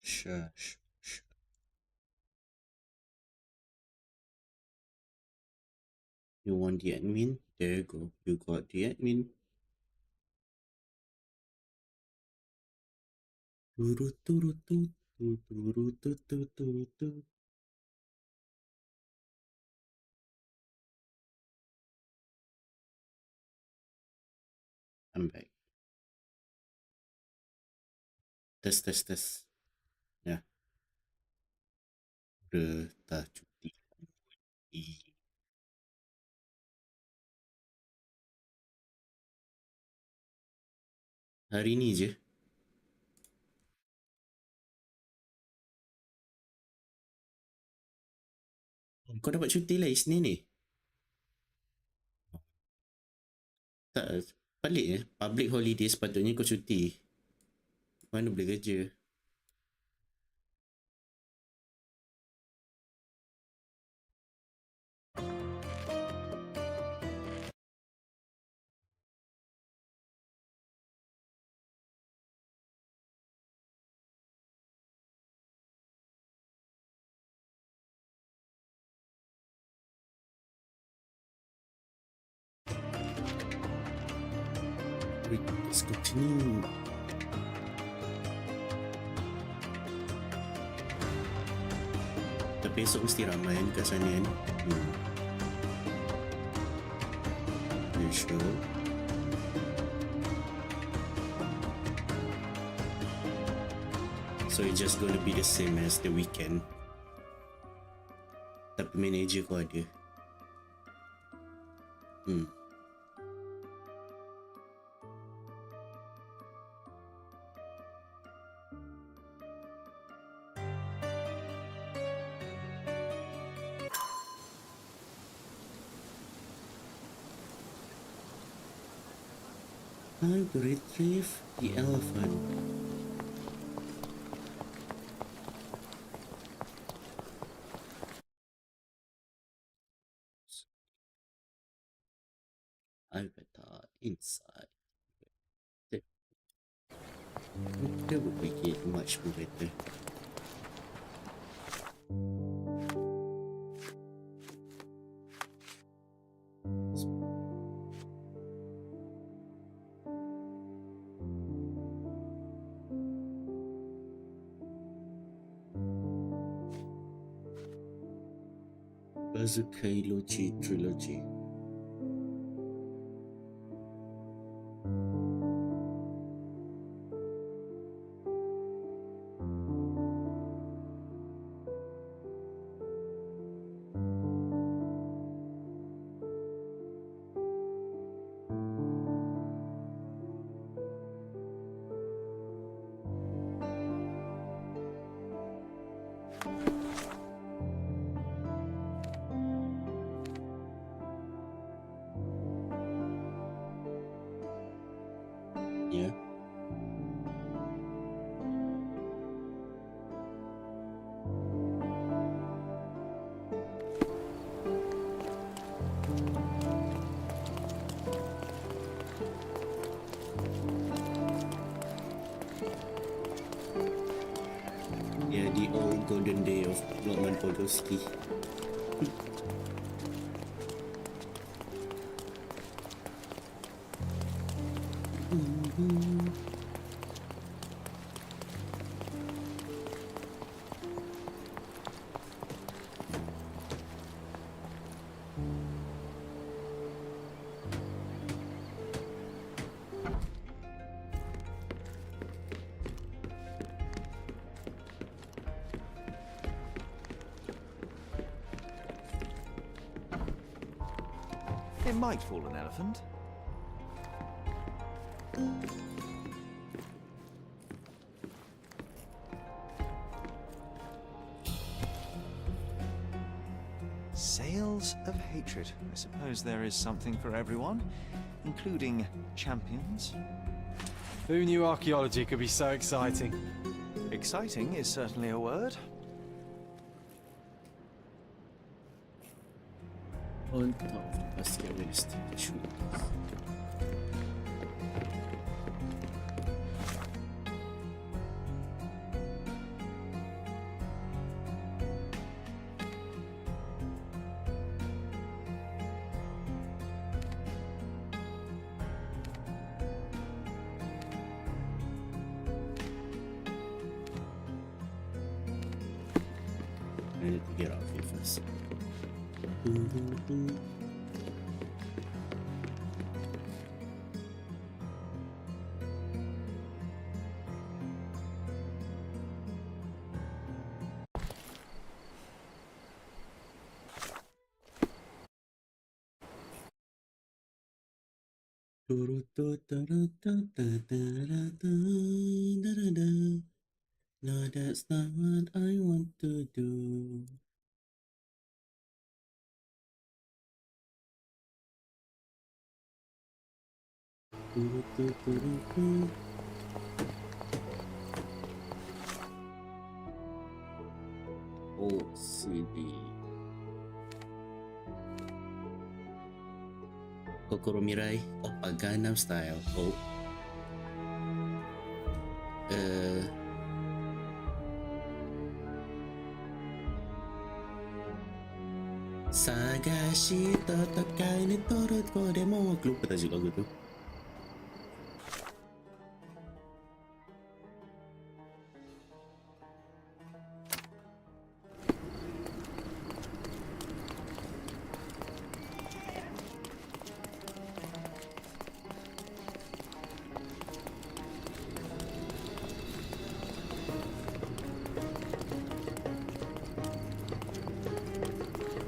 Sure, sure, sure. You want the admin? There you go. You got the admin. I'm back. Test, test, test. Ya, udah tak cuti. Hari ni je. Kau dapat cuti lah Isnin ni? Tak, balik Public holiday sepatutnya kau cuti. Mana boleh kerja? Wait, let's continue. Tapi esok mesti ramai kan kat sana kan? You sure? So it's just gonna be the same as the weekend. Tapi manager kau ada. How to retrieve the elephant? Avatar inside. That would make it much more better. Bazooka trilogy. Yeah. Yeah, the old golden day of Norman Podolsky. It might fall an elephant. Sales of hatred. I suppose there is something for everyone, including champions. Who knew archaeology could be so exciting? Exciting is certainly a word. On top of the serious issue. I need to get off here first. No, that's not what I want to do. Oh, CD. Kokoro Mirai, Oppa Gangnam Style. Oh. Sagashi Totokai ni Torot ko demo. Lupa tajuk lagu tu.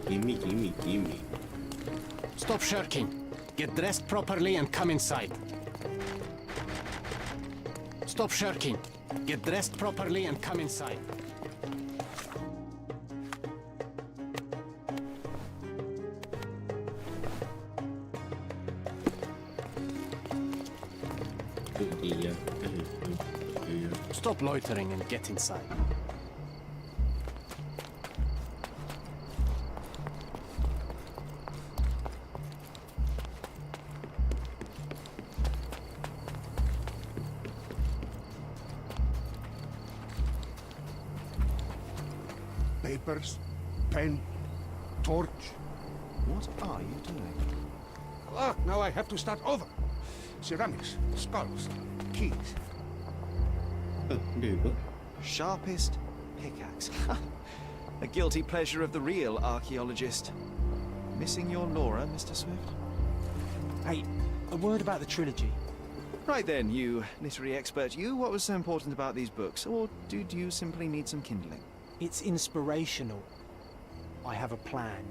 Gimme. Stop shirking. Get dressed properly and come inside. Stop shirking. Get dressed properly and come inside. Stop loitering and get inside. Papers, pen, torch. What are you doing? Ah, now I have to start over. Ceramics, skulls, keys. Oh, there you go. Sharpest pickaxe. A guilty pleasure of the real archaeologist. Missing your Laura, Mr. Swift? Hey, a word about the trilogy. Right then, you literary expert. What was so important about these books? Or did you simply need some kindling? It's inspirational. I have a plan.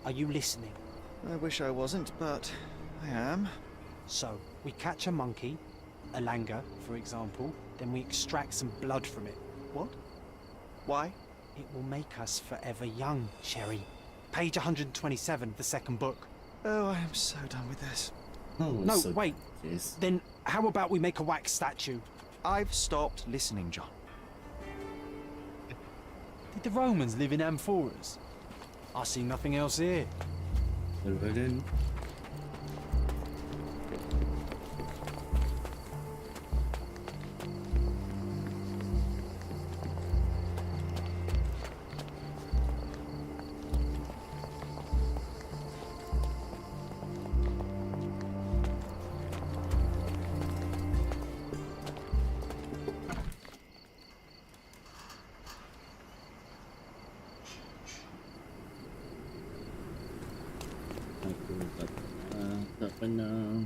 Are you listening? I wish I wasn't, but I am. So, we catch a monkey, a langur, for example, then we extract some blood from it. What? Why? It will make us forever young, Sherry. Page 127, the second book. Oh, I am so done with this. Oh, No, so wait. yes. Then how about we make a wax statue? I've stopped listening, John. Did the Romans live in amphoras? I see nothing else here. Well then. Tak pernah.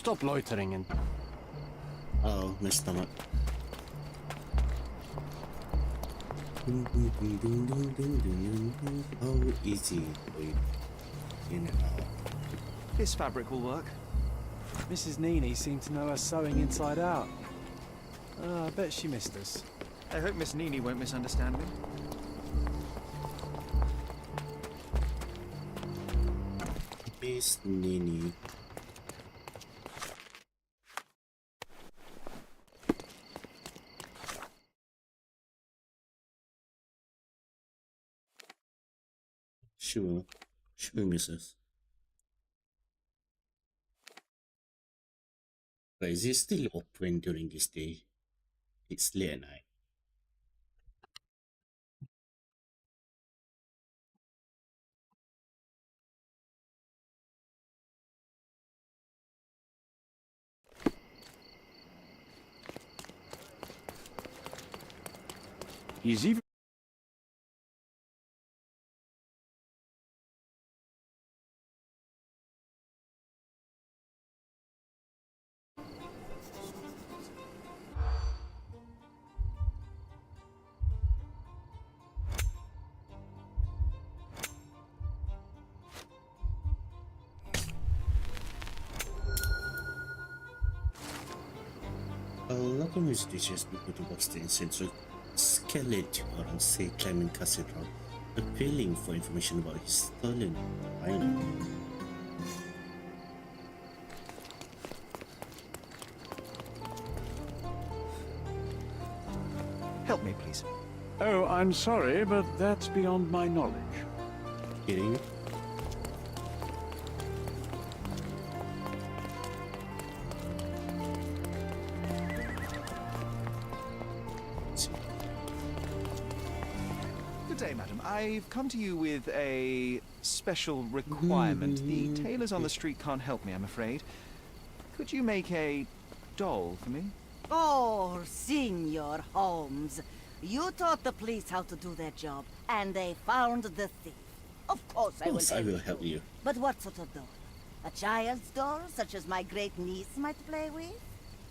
Stop loitering and... Oh, my stomach. How easy for it in and out. This fabric will work. Mrs. Nini seemed to know her sewing inside out. I bet she missed us. I hope Miss Nini won't misunderstand me. Miss Nini. Sure, missus. But is it still open during this day? It's late at night. He's even... A lot of music teachers people to watch the ancient skeleton around St. Clement Cathedral, appealing for information about his stolen island. Help me, please. Oh, I'm sorry, but that's beyond my knowledge. Kidding? Good day, madam. I've come to you with a special requirement. The tailors on the street can't help me, I'm afraid. Could you make a doll for me? Oh, Senor Holmes. You taught the police how to do their job, and they found the thief. Of course I will help you. But what sort of doll? A child's doll, such as my great niece might play with?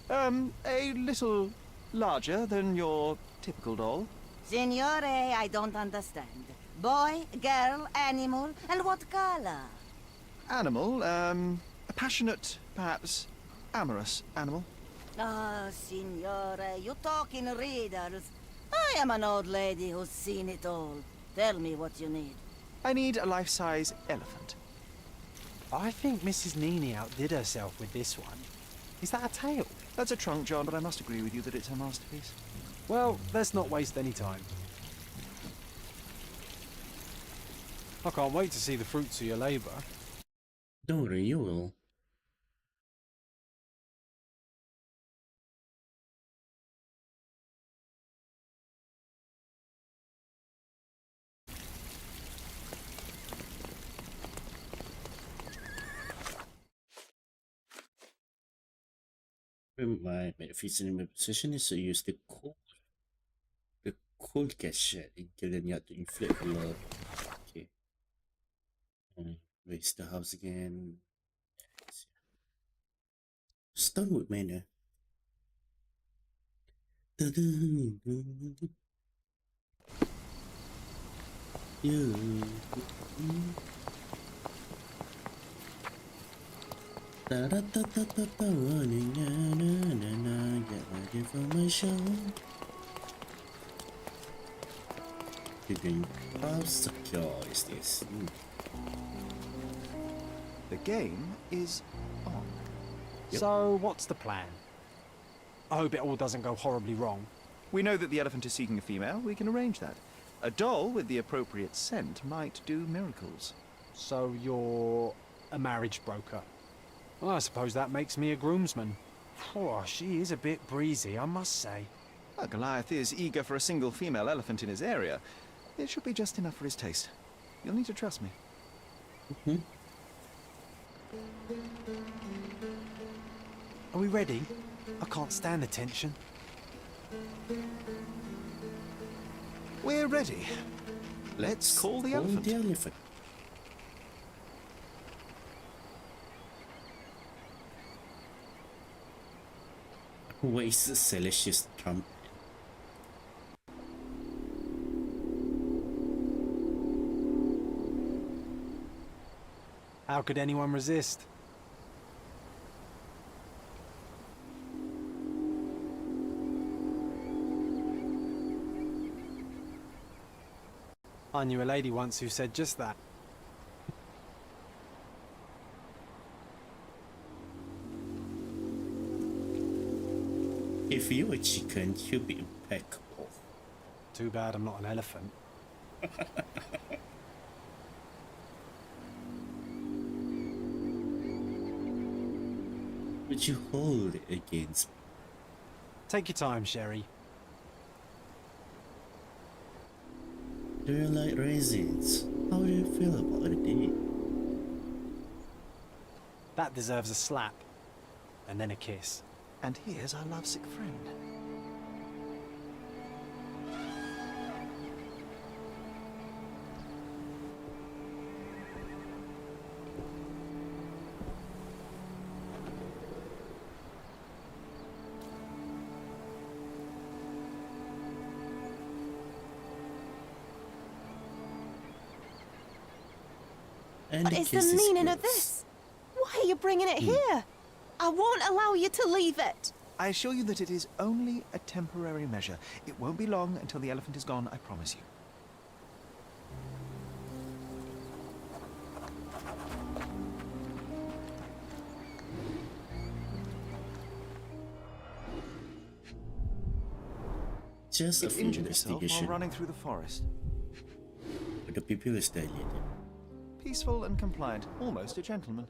A little larger than your typical doll. Signore, I don't understand. Boy, girl, animal, and what color? Animal, a passionate, perhaps amorous animal. Ah, Signore, you talk in riddles. I am an old lady who's seen it all. Tell me what you need. I need a life-size elephant. I think Mrs. Nini outdid herself with this one. Is that a tail? That's a trunk, John, but I must agree with you that it's her masterpiece. Well, let's not waste any time. I can't wait to see the fruits of your labour. Don't worry, you will. My metaphysics in my position is to use the cold gadget until then you have to inflict a lot. Okay. Where's the house again? Stonewood Manor. You. Da da da da da da, running, na na na na, get ready for my show. How secure is this? The game is on. Yep. So, what's the plan? I hope it all doesn't go horribly wrong. We know that the elephant is seeking a female. We can arrange that. A doll with the appropriate scent might do miracles. So, you're a marriage broker. Well, I suppose that makes me a groomsman. Oh, she is a bit breezy, I must say. Well, Goliath is eager for a single female elephant in his area. It should be just enough for his taste. You'll need to trust me. Are we ready? I can't stand the tension. We're ready. Let's call the elephant. The elephant. Where is the Celestia's trump? How could anyone resist? I knew a lady once who said just that. If you were a chicken, you'd be impeccable. Too bad I'm not an elephant. Would you hold it against me? Take your time, Sherry. Do you like raisins? How do you feel about it? That deserves a slap. And then a kiss. And here's our lovesick friend. And What the is the kiss meaning of gross. this? Why are you bringing it here? I won't allow you to leave it. I assure you that it is only a temporary measure. It won't be long until the elephant is gone, I promise you. Just a It few injured itself while investigation, running through the forest. but the pupil is dilated. Peaceful and compliant, almost a gentleman.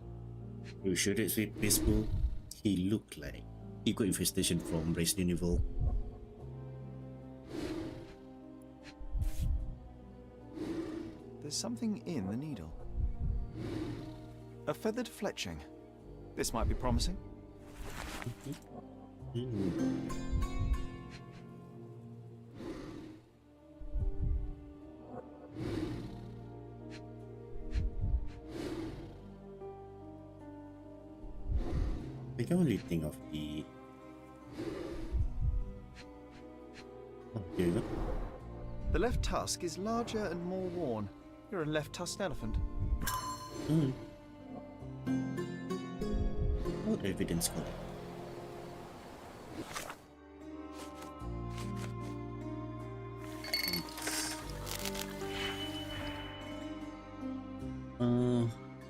You sure it's peaceful? He looked like he got infestation from Resident Evil. There's something in the needle. A feathered fletching. This might be promising. I can only think of the... Oh, here you go. The left tusk is larger and more worn. You're a left-tusked elephant. What evidence got?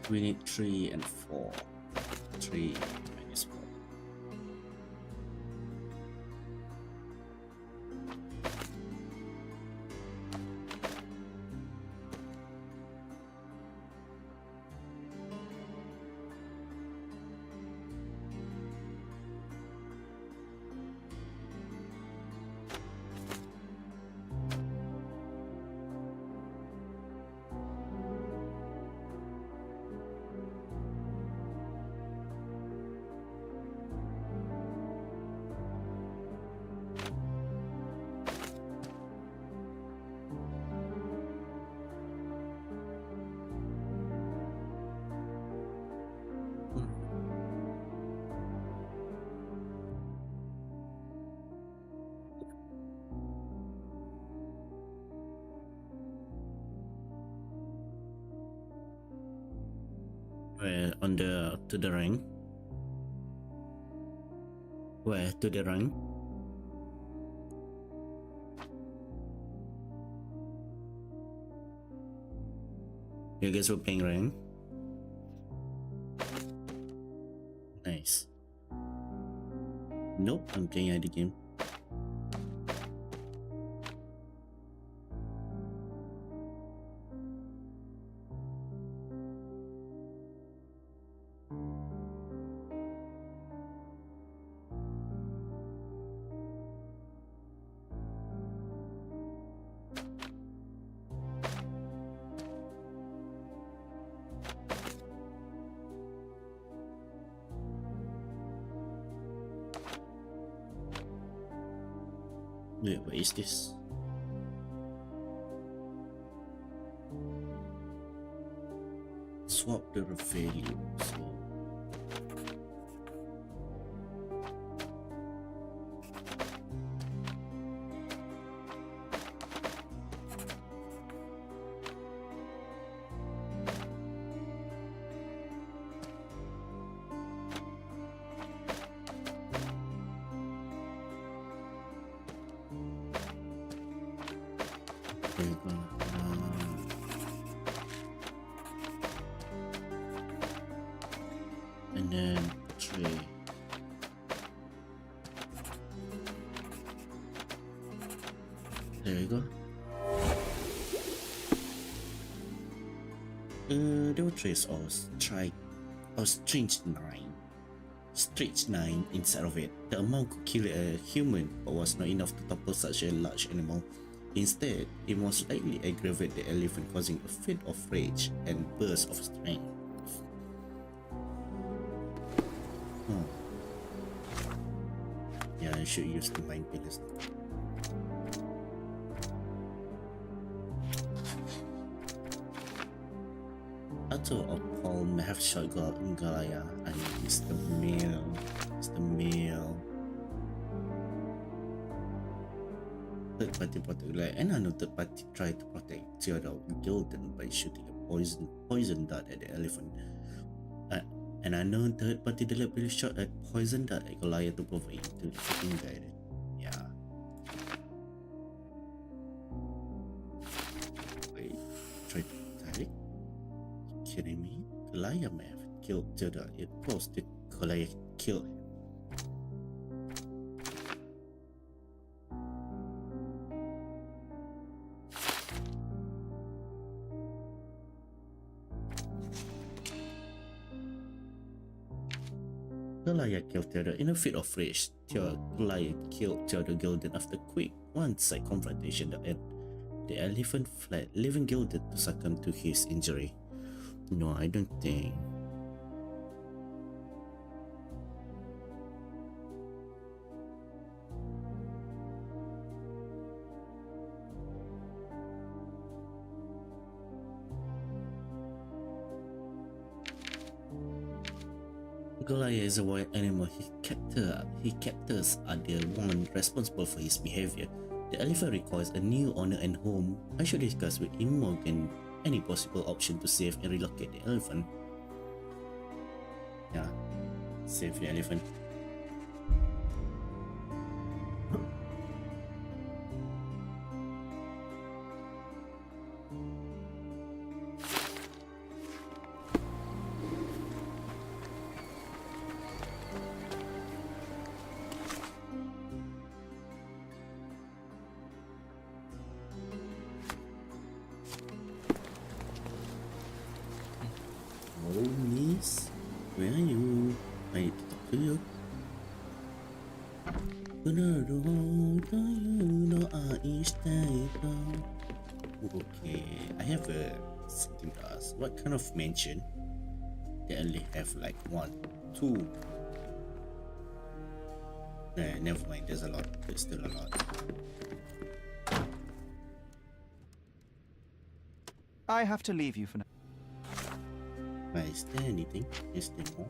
We need 3 and 4. 3 minus 4. Well, on the to the ring. Where to the ring? You guys were playing ring? Nice. Nope, I'm playing ID game. Wait, what is this? Swap the value. So and then 3. There you go. There were trace or stretch 9 inside of it. The amount could kill a human, but was not enough to topple such a large animal. Instead, it most likely aggravated the elephant, causing a fit of rage and burst of strength. Yeah, I should use the mind pillars. Author of Holmes may have shot Goliath and Mr. Male. Third party protect, like another third party tried to protect Theodore Gilden by shooting a poison dart at the elephant. And unknown third party deliberately shot a poison dart at Goliath to provoke him to shooting guided. Yeah. Wait, try to attack? Kidding me? Goliath may have killed Theodore. It was the Goliath killed him. Goliath killed Theodore in a fit of rage. Goliath killed Theodore Gilden after a quick one-side confrontation that ended. The elephant fled, leaving Gilden to succumb to his injury. No, I don't think. Goliath is a wild animal. His captors are the one responsible for his behavior. The elephant requires a new owner and home. I should discuss with Imogen any possible option to save and relocate the elephant. Yeah, save the elephant. Oh, miss, where are you? I need to talk to you. Okay, I have something to ask. What kind of mansion? They only have like 1, 2. Nah, never mind. There's a lot. There's still a lot. I have to leave you for now. Is there anything? Is there more?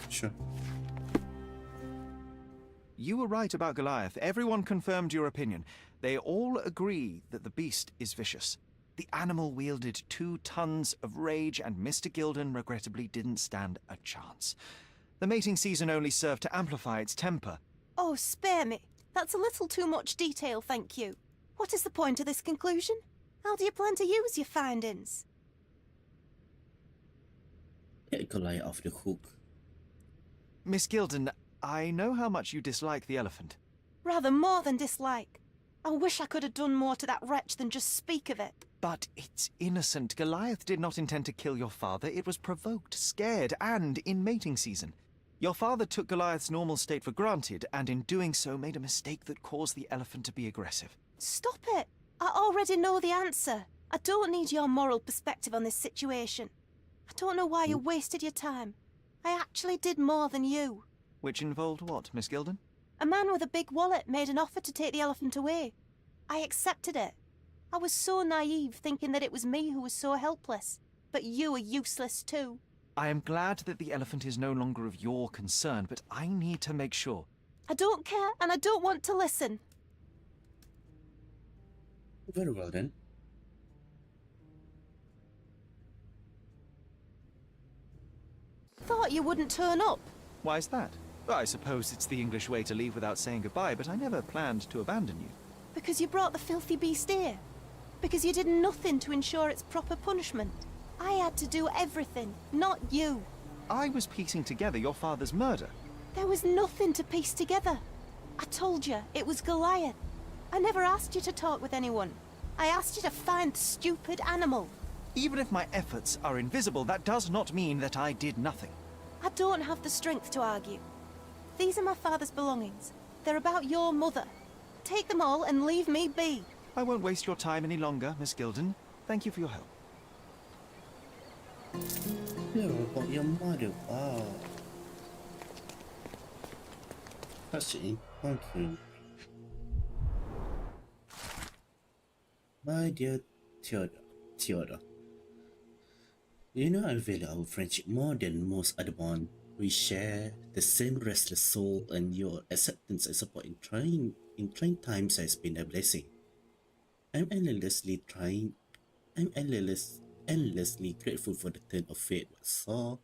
Sure. You were right about Goliath. Everyone confirmed your opinion. They all agree that the beast is vicious. The animal wielded 2 tons of rage, and Mr. Gilden regrettably didn't stand a chance. The mating season only served to amplify its temper. Oh, spare me. That's a little too much detail, thank you. What is the point of this conclusion? How do you plan to use your findings? Get Goliath off the hook. Miss Gilden, I know how much you dislike the elephant. Rather more than dislike. I wish I could have done more to that wretch than just speak of it. But it's innocent. Goliath did not intend to kill your father. It was provoked, scared, and in mating season. Your father took Goliath's normal state for granted, and in doing so made a mistake that caused the elephant to be aggressive. Stop it! I already know the answer. I don't need your moral perspective on this situation. I don't know why you wasted your time. I actually did more than you. Which involved what, Miss Gilden? A man with a big wallet made an offer to take the elephant away. I accepted it. I was so naive, thinking that it was me who was so helpless. But you are useless too. I am glad that the elephant is no longer of your concern, but I need to make sure. I don't care, and I don't want to listen. Very well then. you wouldn't turn up. Why's that? Well, I suppose it's the English way to leave without saying goodbye, but I never planned to abandon you. Because you brought the filthy beast here. Because you did nothing to ensure its proper punishment. I had to do everything, not you. I was piecing together your father's murder. There was nothing to piece together. I told you, it was Goliath. I never asked you to talk with anyone. I asked you to find the stupid animal. Even if my efforts are invisible, that does not mean that I did nothing. I don't have the strength to argue. These are my father's belongings. They're about your mother. Take them all and leave me be. I won't waste your time any longer, Miss Gilden. Thank you for your help. Yeah, about your mother. Wow. Touching. Thank you. My dear Theodore. You know I value our friendship more than most other bonds. We share the same restless soul, and your acceptance and support in trying times has been a blessing. I'm endlessly grateful for the turn of fate what saw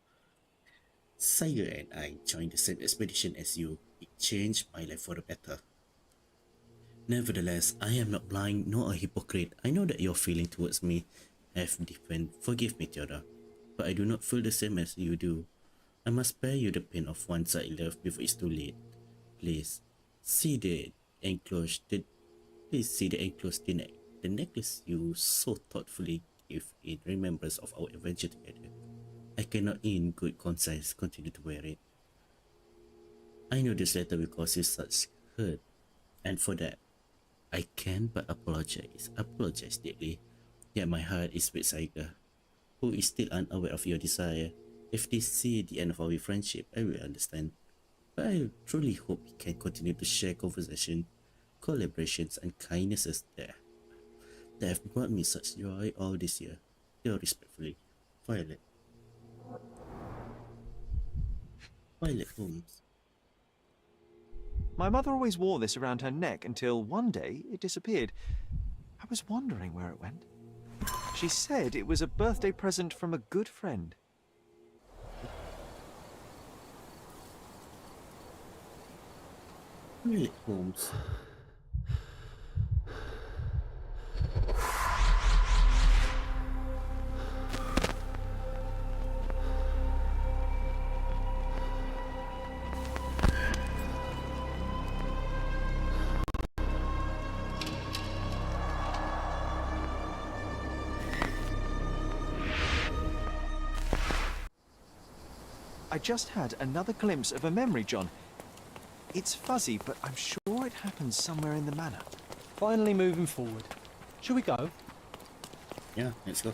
Sire and I joined the same expedition as you. It changed my life for the better. Nevertheless, I am not blind nor a hypocrite. I know that your feelings towards me have deepened. Forgive me, Theodore, but I do not feel the same as you do. I must spare you the pain of ones I love before it's too late. Please see the enclosed the necklace you so thoughtfully gave in remembrance of our adventure together. I cannot in good conscience continue to wear it. I know this letter will cause you such hurt, and for that, I can but apologize deeply. Yet my heart is with Saiga, who is still unaware of your desire. If they see the end of our friendship, I will understand. But I truly hope we can continue to share conversation, collaborations, and kindnesses that have brought me such joy all this year. Yours respectfully, Violet. Violet Holmes. My mother always wore this around her neck until one day it disappeared. I was wondering where it went. She said it was a birthday present from a good friend. Violet Holmes. I just had another glimpse of a memory, John. It's fuzzy, but I'm sure it happened somewhere in the manor. Finally moving forward. Shall we go? Yeah, let's go.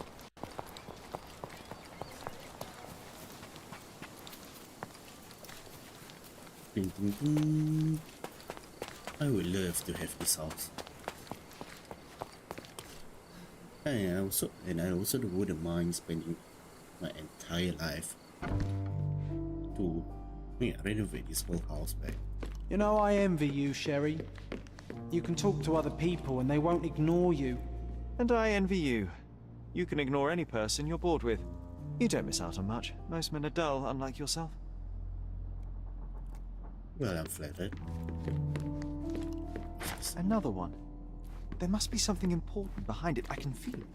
Ding, ding, ding. I would love to have this house. And I also wouldn't mind spending my entire life to renovate this whole house back. You know, I envy you, Sherry. You can talk to other people and they won't ignore you. And I envy you. You can ignore any person you're bored with. You don't miss out on much. Most men are dull, unlike yourself. Well, I'm flattered. Another one. There must be something important behind it. I can feel it.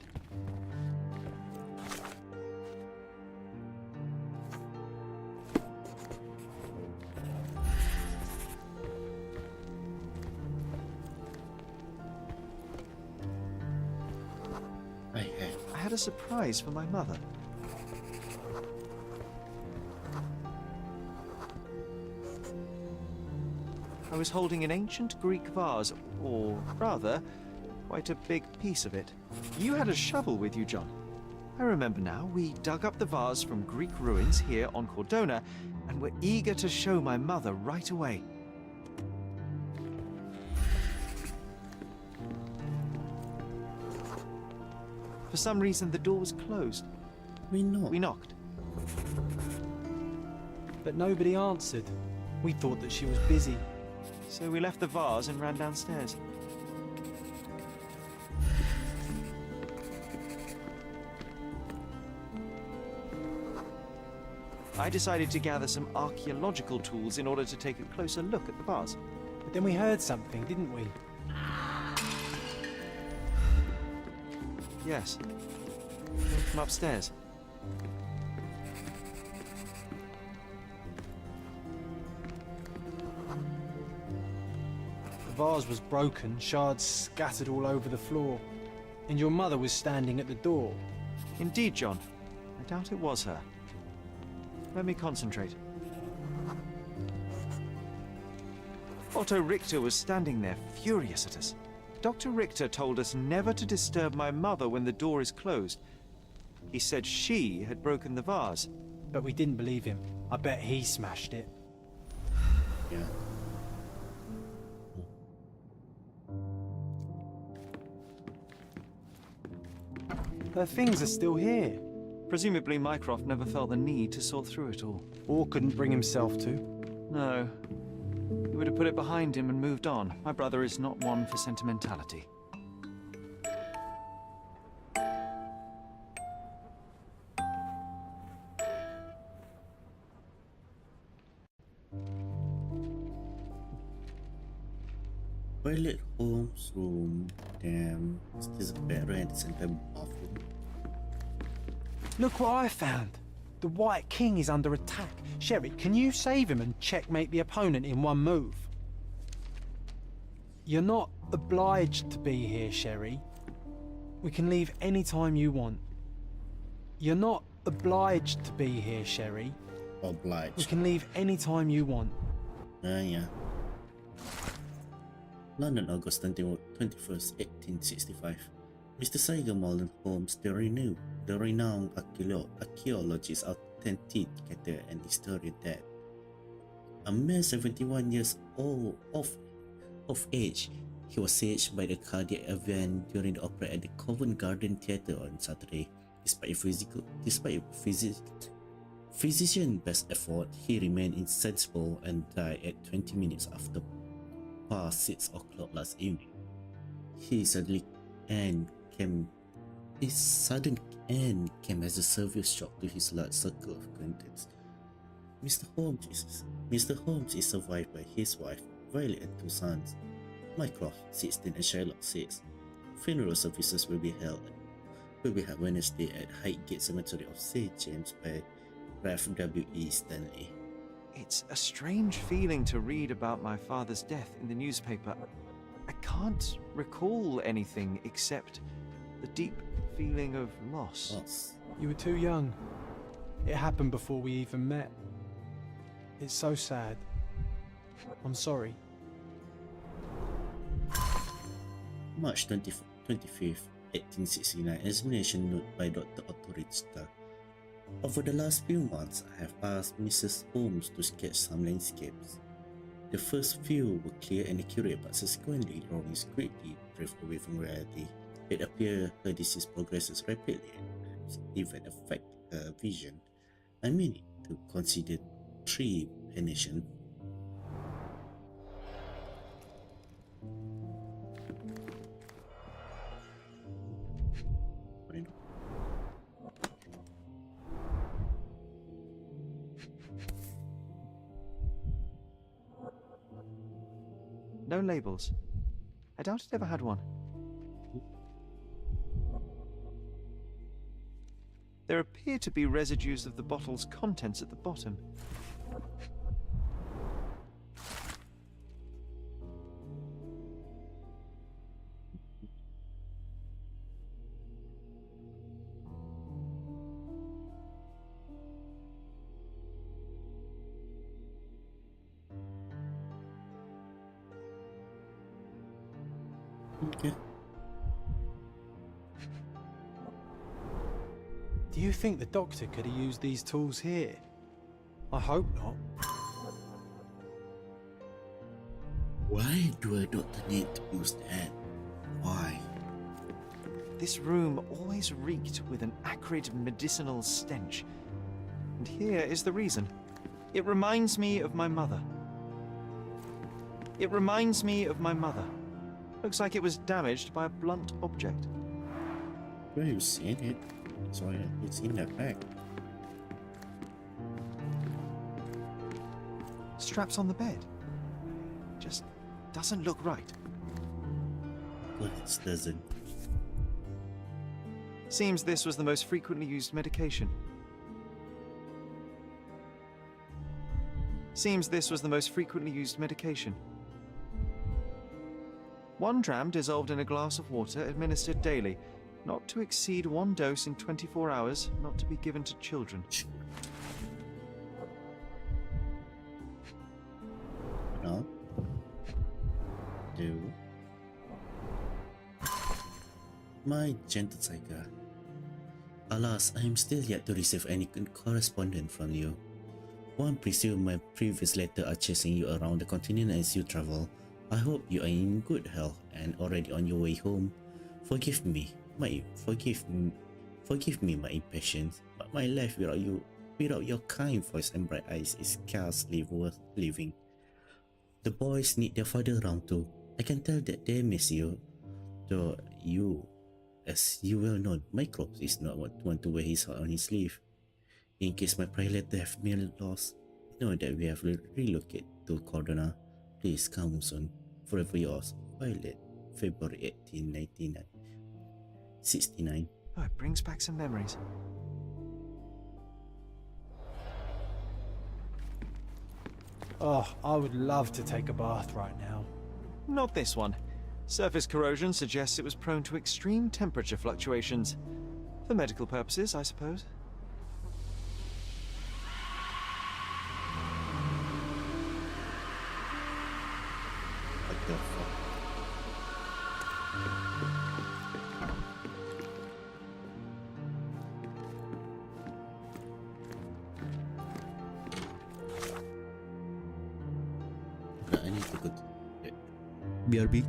I had a surprise for my mother. I was holding an ancient Greek vase, or rather, quite a big piece of it. You had a shovel with you, John. I remember now. We dug up the vase from Greek ruins here on Cordona, and were eager to show my mother right away. For some reason, the door was closed. We knocked. But nobody answered. We thought that she was busy. So we left the vase and ran downstairs. I decided to gather some archaeological tools in order to take a closer look at the vase. But then we heard something, didn't we? Yes. Came from upstairs. The vase was broken, shards scattered all over the floor. And your mother was standing at the door. Indeed, John. I doubt it was her. Let me concentrate. Otto Richter was standing there, furious at us. Dr. Richter told us never to disturb my mother when the door is closed. He said she had broken the vase. But we didn't believe him. I bet he smashed it. Yeah. Her things are still here. Presumably Mycroft never felt the need to sort through it all. Or couldn't bring himself to. No. He would have put it behind him and moved on. My brother is not one for sentimentality. Toilet, Holmes' room. Damn. There's a bedroom and it's a bathroom. Look what I found. The White King is under attack. Sherry, can you save him and checkmate the opponent in one move? You're not obliged to be here, Sherry. We can leave any time you want. You're not obliged to be here, Sherry. We Obliged. can leave any time you want. Yeah. London, August 21st, 1865. Mr. Saiga Mullen Holmes, the renowned archaeologist, authenticator, and historian dead. A mere 71 years old of age, he was saved by the cardiac event during the opera at the Covent Garden Theatre on Saturday. Despite physician's best effort, he remained insensible and died at 20 minutes after past 6 o'clock last evening. His sudden end came as a severe shock to his large circle of acquaintances. Mr. Holmes is survived by his wife, Violet, and 2 sons, Mycroft, 16, and Sherlock, 6. Funeral services will be held Wednesday at Highgate Cemetery of St. James by Rev. W.E. Stanley. It's a strange feeling to read about my father's death in the newspaper. I can't recall anything except the deep feeling of loss. Loss. You were too young. It happened before we even met. It's so sad. I'm sorry. March 25th, 1869, examination note by Dr. Otto Richter. Over the last few months, I have asked Mrs. Holmes to sketch some landscapes. The first few were clear and accurate, but subsequently drawings greatly drifted away from reality. It appears her disease progresses rapidly and even affect her vision. I mean to consider tree venation. No labels. I doubt it ever had one. There appear to be residues of the bottle's contents at the bottom. Okay. Do you think the doctor could have used these tools here? I hope not. Why do a doctor need to use that? Why? This room always reeked with an acrid medicinal stench. And here is the reason. It reminds me of my mother. It reminds me of my mother. Looks like it was damaged by a blunt object. Where you seen it? Sorry, it's in that bag. straps on the bed. Just doesn't look right. Well, it doesn't. Seems this was the most frequently used medication. Seems this was the most frequently used medication. 1 dram dissolved in a glass of water, administered daily. Not to exceed 1 dose in 24 hours, not to be given to children. No. Do. My gentle tiger. Alas, I am still yet to receive any correspondence from you. One presume my previous letter are chasing you around the continent as you travel. I hope you are in good health and already on your way home. Forgive me my impatience, but my life without your kind voice and bright eyes is scarcely worth living. The boys need their father around too. I can tell that they miss you, though you, as you well know, my corpse is not one to wear his heart on his sleeve. In case my prior letter have been lost, know that we have relocated to Cordona. Please come soon. Forever yours, Violet, February 18, 1969. Oh, it brings back some memories. Oh, I would love to take a bath right now. Not this one. Surface corrosion suggests it was prone to extreme temperature fluctuations. For medical purposes, I suppose. What the fuck? I need to go to BRB.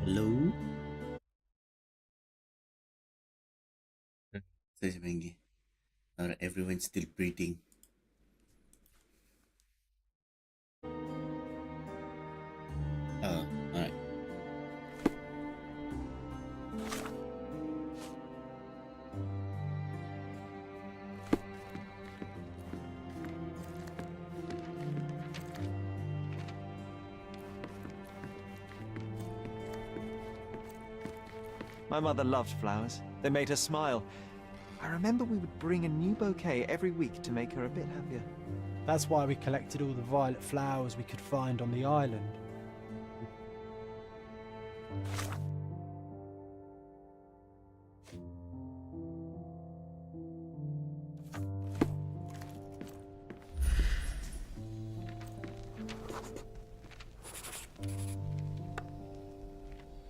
Hello? Saya panggil. Alright, everyone's still breathing. Oh, alright. My mother loved flowers. They made her smile. I remember we would bring a new bouquet every week to make her a bit happier. That's why we collected all the violet flowers we could find on the island.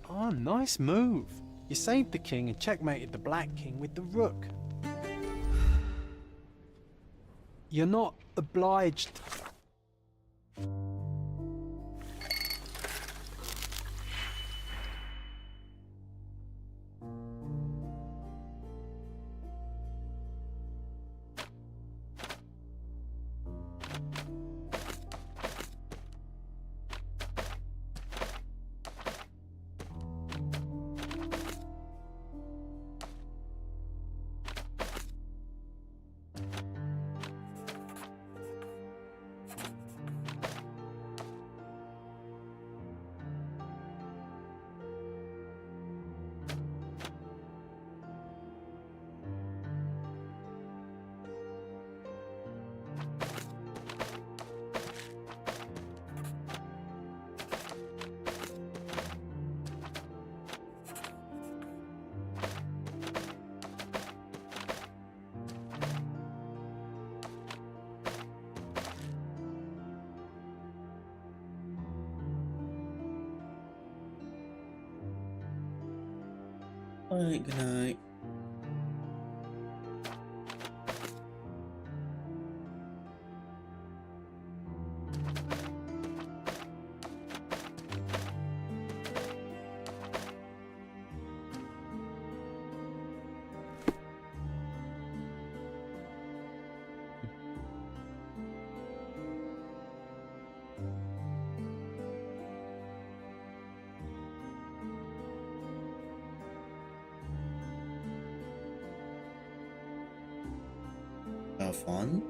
Oh, nice move. You saved the king and checkmated the Black King with the rook. You're not obliged. Alright, good night. Have fun?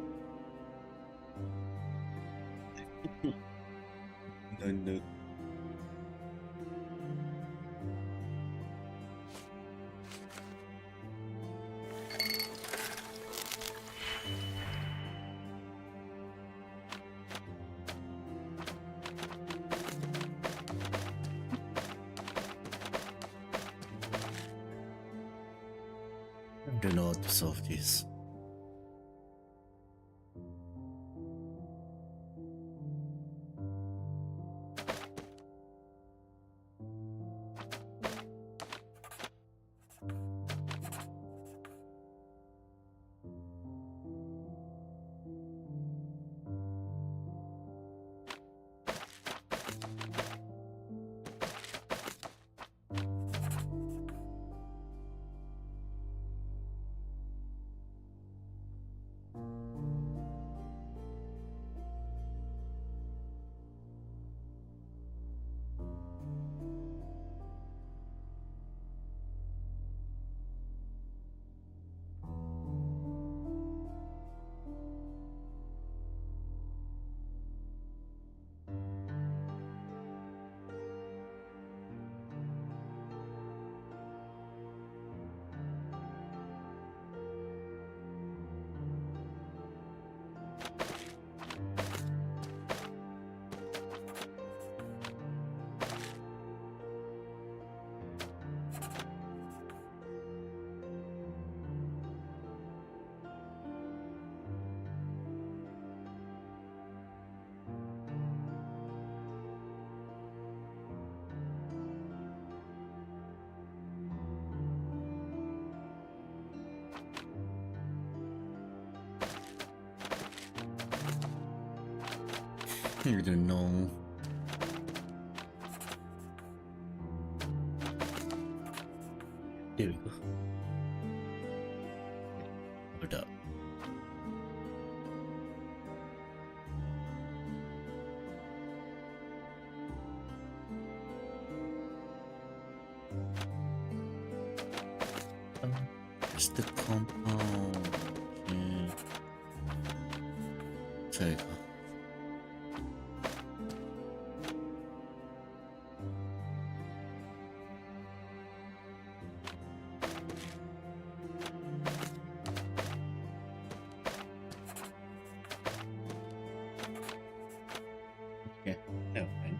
No, no. I don't know how to solve this. I don't know. Here we go. Hold up. It's the compound. Okay. There you go. Okay, never mind.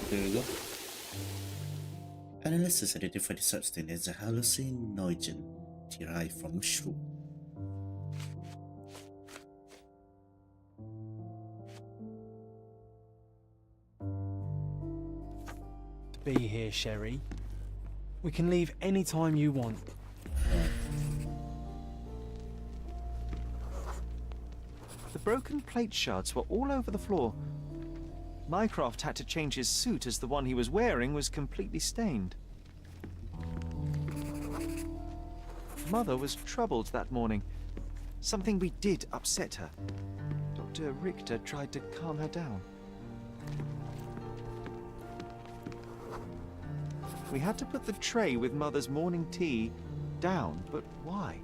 There we go. Analysis identified the substance as a hallucinogen derived from mushroom. To be here, Sherry. We can leave any time you want. The broken plate shards were all over the floor. Mycroft had to change his suit as the one he was wearing was completely stained. Mother was troubled that morning. Something we did upset her. Dr. Richter tried to calm her down. We had to put the tray with Mother's morning tea down, but why?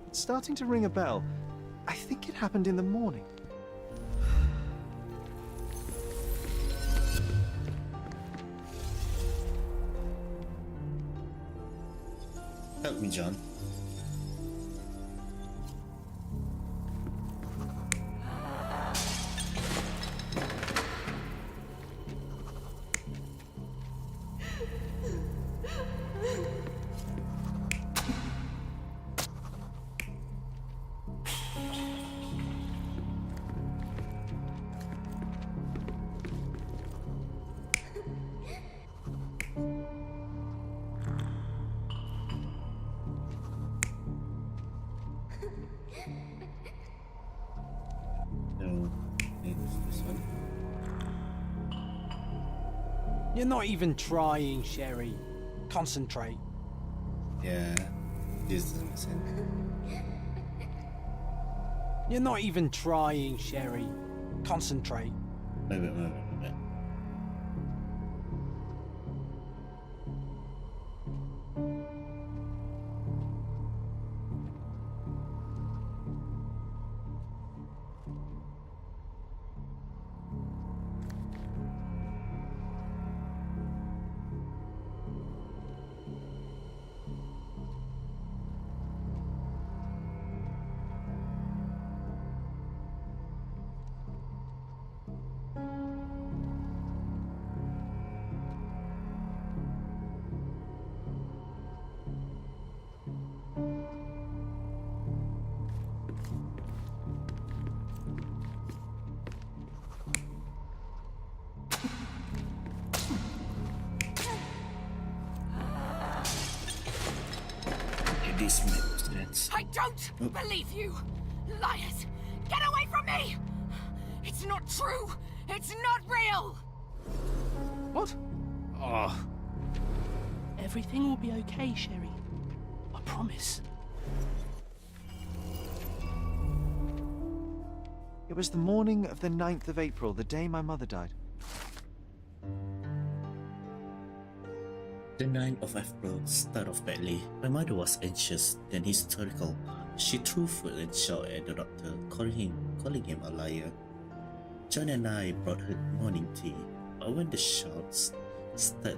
It's starting to ring a bell. I think it happened in the morning. Help me, John. No, it's this one. You're not even trying, Sherry. Concentrate. Yeah, this doesn't make sense. You're not even trying, Sherry. Concentrate. Wait. This makes sense. I don't believe you! Liars! Get away from me! It's not true! It's not real! What? Oh. Everything will be okay, Sherry. I promise. It was the morning of the 9th of April, the day my mother died. The 9th of April started off badly. My mother was anxious, then hysterical. She threw food and shouted at the doctor, calling him a liar. John and I brought her morning tea, but when the shouts started,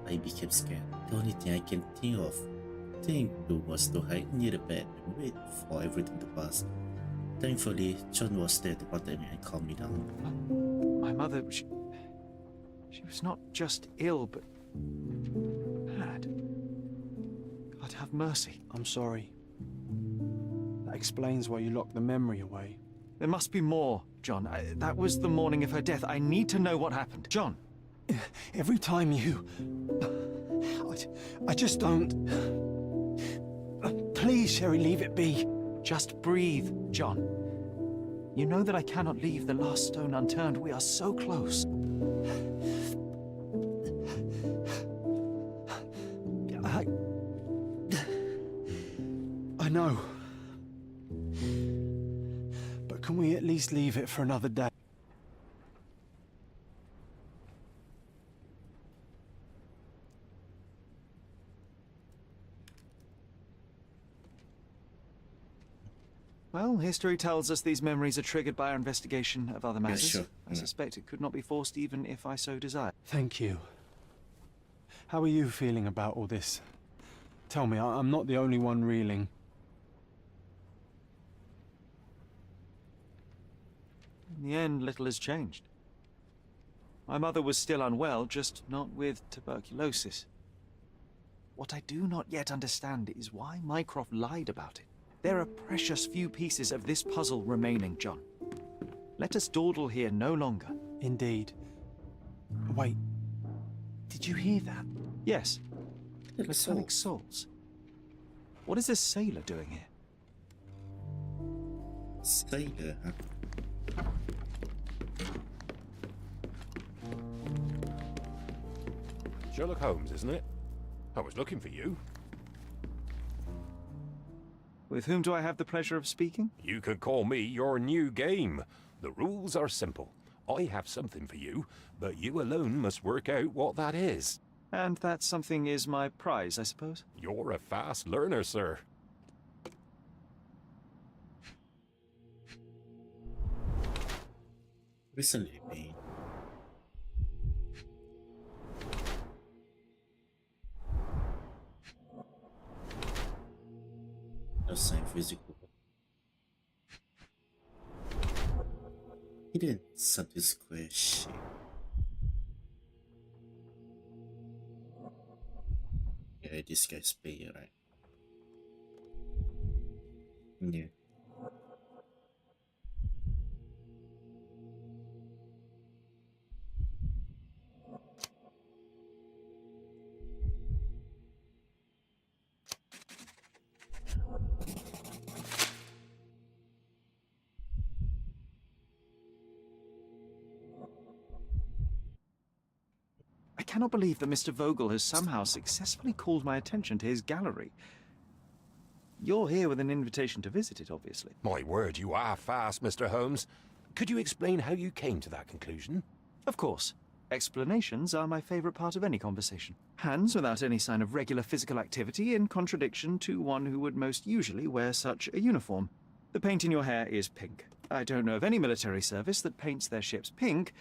I became scared. The only thing I can think to was to hide near the bed and wait for everything to pass. Thankfully, John was there to protect me and calm me down. My mother, she was not just ill, but mad. God have mercy. I'm sorry. explains why you locked the memory away. There must be more, John. That was the morning of her death. I need to know what happened. John! Every time you... I just don't... Please, Sherry, leave it be. Just breathe, John. You know that I cannot leave the last stone unturned. We are so close. I know. But can we at least leave it for another day? Well, history tells us these memories are triggered by our investigation of other matters. sure. I suspect it could not be forced even if I so desire. Thank you. How are you feeling about all this? Tell me, I'm not the only one reeling. In the end, little has changed. My mother was still unwell, just not with tuberculosis. What I do not yet understand is why Mycroft lied about it. There are precious few pieces of this puzzle remaining, John. Let us dawdle here no longer. Indeed. Wait, did you hear that? Yes. Platonic Soul. souls. What is this sailor doing here? Sailor, huh? Sherlock Holmes, isn't it? I was looking for you. With whom do I have the pleasure of speaking? You could call me your new game. The rules are simple. I have something for you, but you alone must work out what that is. And that something is my prize, I suppose? You're a fast learner, sir. Recently been. No sign physical. Hidden subtle square shape. Yeah, this guy's paying, right? Yeah. I cannot believe that Mr. Vogel has somehow successfully called my attention to his gallery. You're here with an invitation to visit it, obviously. My word, you are fast, Mr. Holmes. Could you explain how you came to that conclusion? Of course. Explanations are my favorite part of any conversation. Hands without any sign of regular physical activity, in contradiction to one who would most usually wear such a uniform. The paint in your hair is pink. I don't know of any military service that paints their ships pink,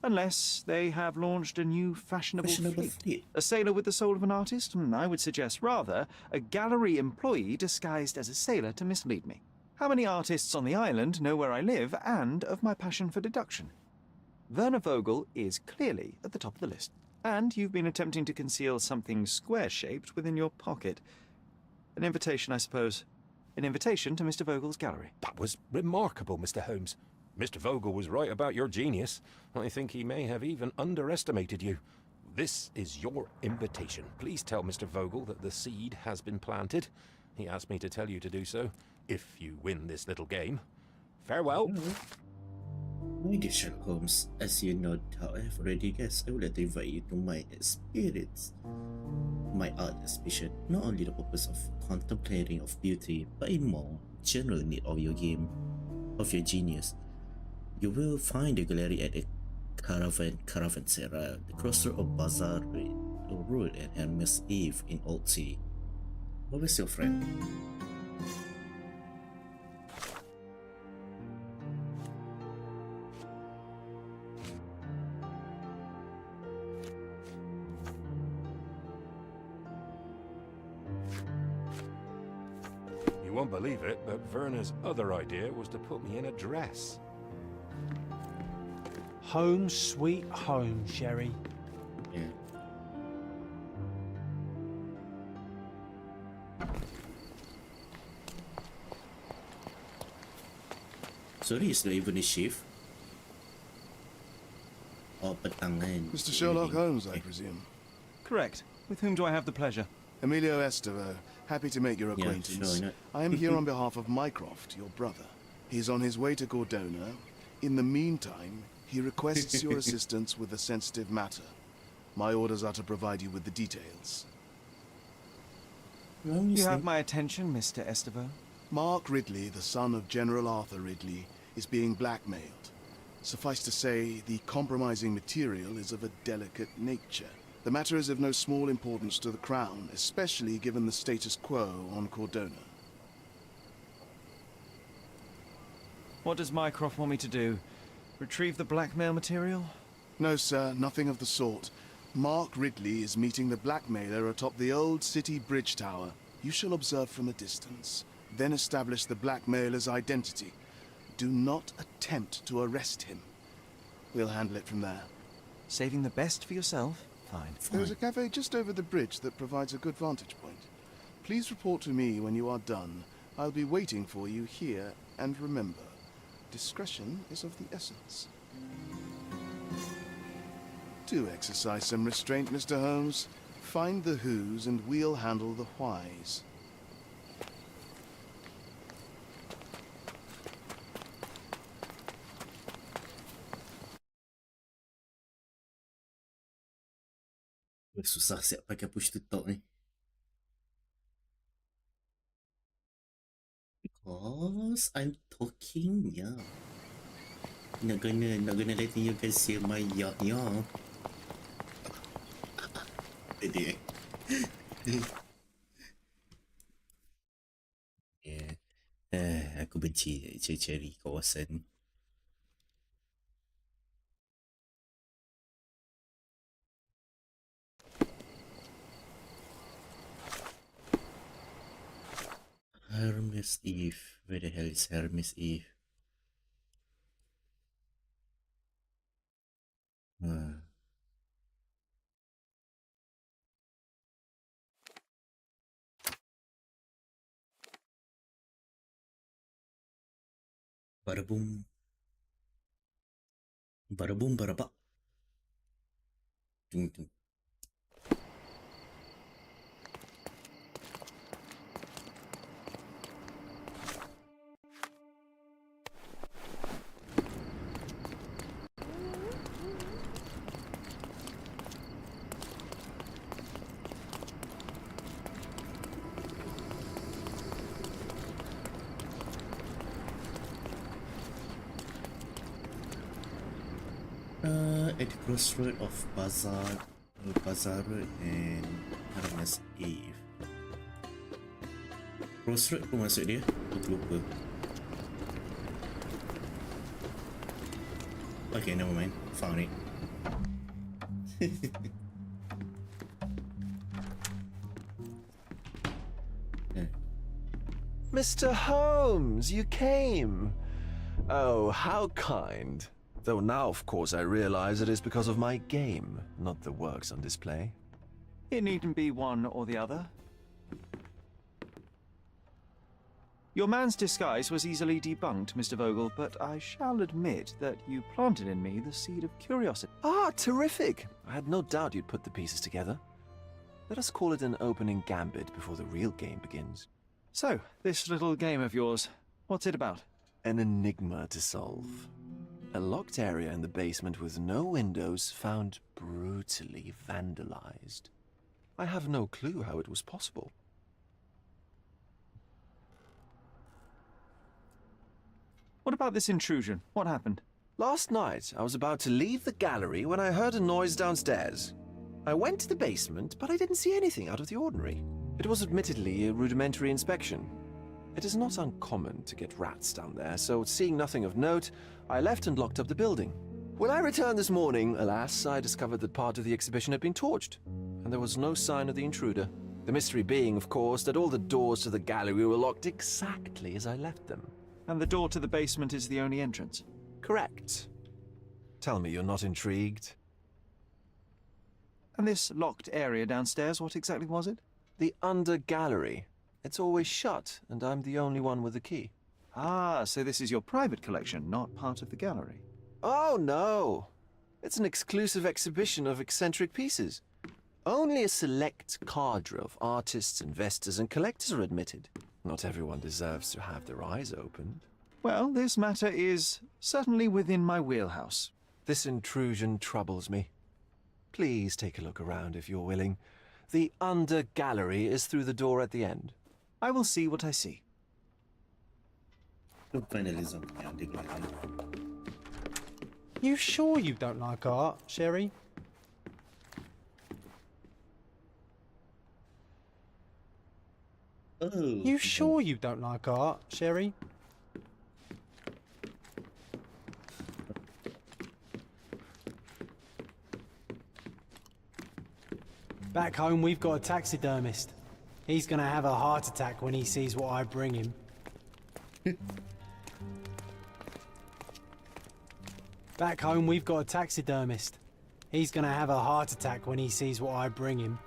unless they have launched a new fashionable fleet. A sailor with the soul of an artist? I would suggest rather a gallery employee disguised as a sailor to mislead me. How many artists on the island know where I live and of my passion for deduction? Werner Vogel is clearly at the top of the list. And you've been attempting to conceal something square-shaped within your pocket. An invitation, I suppose. An invitation to Mr. Vogel's gallery. That was remarkable, Mr. Holmes. Mr. Vogel was right about your genius. I think he may have even underestimated you. This is your invitation. Please tell Mr. Vogel that the seed has been planted. He asked me to tell you to do so, if you win this little game. Farewell. My dear Sherlock Holmes, as you know how I have already guessed, I would like to invite you to my experience. My art exhibition, not only the purpose of contemplating of beauty, but a more general need of your game, of your genius. You will find the gallery at the Caravanserai, the crossroad of Bazaar Road and Hermes Eve in Old City. What was your friend? You won't believe it, but Werner's other idea was to put me in a dress. Home sweet home, Sherry. Yeah. Sorry, it's not even a shift. Oh, petang kan. Mr. Sherlock Holmes, I presume. Correct. With whom do I have the pleasure? Emilio Estevaux, happy to make your Yeah, acquaintance. sure, I am here on behalf of Mycroft, your brother. He's on his way to Cordona. In the meantime, he requests your assistance with a sensitive matter. My orders are to provide you with the details. You have my attention, Mr. Estevaux. Mark Ridley, the son of General Arthur Ridley, is being blackmailed. Suffice to say, the compromising material is of a delicate nature. The matter is of no small importance to the Crown, especially given the status quo on Cordona. What does Mycroft want me to do? Retrieve the blackmail material? No, sir, nothing of the sort. Mark Ridley is meeting the blackmailer atop the old city bridge tower. You shall observe from a distance, then establish the blackmailer's identity. Do not attempt to arrest him. We'll handle it from there. Saving the best for yourself? Fine. There's a cafe just over the bridge that provides a good vantage point. Please report to me when you are done. I'll be waiting for you here, and remember, discretion is of the essence. Do exercise some restraint, Mr. Holmes. Find the whos and we'll handle the whys. Susah siap pakai push to talk ni. Because I'm talking, yeah. Not gonna letting you guys hear my yeah. Jadi. Yeah. Aku benci ceri-ceri kawasan. Hermes Eve. Where the hell is Hermes Eve? Bada boom. Bada boom, bada bak. Tung tung. At the crossroad of Bazaar Road and Hermes Eve. Crossroad pun masuk dia, aku lupa. Okay, never mind. Found it. Mr. Holmes, you came. Oh, how kind. Though now, of course, I realize it is because of my game, not the works on display. It needn't be one or the other. Your man's disguise was easily debunked, Mr. Vogel, but I shall admit that you planted in me the seed of curiosity. Ah, terrific! I had no doubt you'd put the pieces together. Let us call it an opening gambit before the real game begins. So, this little game of yours, what's it about? An enigma to solve. A locked area in the basement with no windows found brutally vandalized. I have no clue how it was possible. What about this intrusion? What happened? Last night, I was about to leave the gallery when I heard a noise downstairs. I went to the basement, but I didn't see anything out of the ordinary. It was admittedly a rudimentary inspection. It is not uncommon to get rats down there, so seeing nothing of note, I left and locked up the building. When I returned this morning, alas, I discovered that part of the exhibition had been torched, and there was no sign of the intruder. The mystery being, of course, that all the doors to the gallery were locked exactly as I left them. And the door to the basement is the only entrance? Correct. Tell me you're not intrigued. And this locked area downstairs, what exactly was it? The under gallery. It's always shut, and I'm the only one with the key. Ah, so this is your private collection, not part of the gallery. Oh, no. It's an exclusive exhibition of eccentric pieces. Only a select cadre of artists, investors, and collectors are admitted. Not everyone deserves to have their eyes opened. Well, this matter is certainly within my wheelhouse. This intrusion troubles me. Please take a look around if you're willing. The under gallery is through the door at the end. I will see what I see. Finally something I dig like that. You sure you don't like art, Sherry? Oh. You sure you don't like art, Sherry? Back home, we've got a taxidermist. He's gonna have a heart attack when he sees what I bring him. Back home, we've got a taxidermist. He's gonna have a heart attack when he sees what I bring him.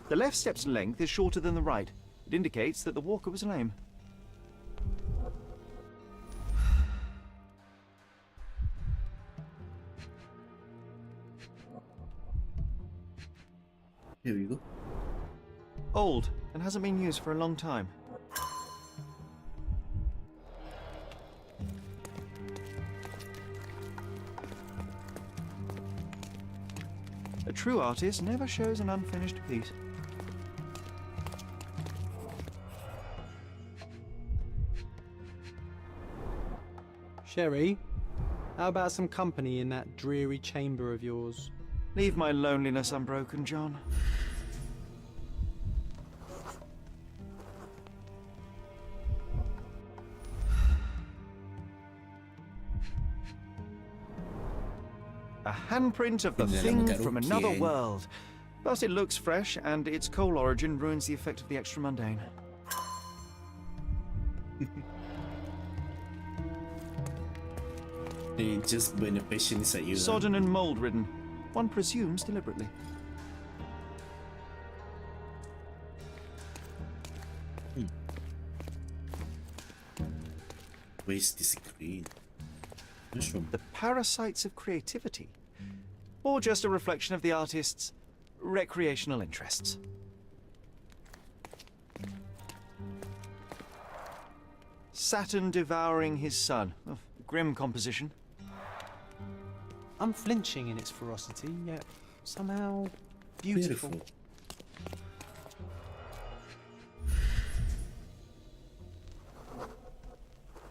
The left step's length is shorter than the right. It indicates that the walker was lame. Here we go. Old, and hasn't been used for a long time. A true artist never shows an unfinished piece. Sherry, how about some company in that dreary chamber of yours? Leave my loneliness unbroken, John. A handprint of the thing from another world. Thus it looks fresh, and its coal origin ruins the effect of the extra mundane. They just burn the patience at you. Sodden and mold-ridden. One presumes deliberately. Where's this green? Mushroom. The parasites of creativity. Or just a reflection of the artist's recreational interests. Saturn devouring his sun. Oh, grim composition. Unflinching in its ferocity, yet somehow beautiful.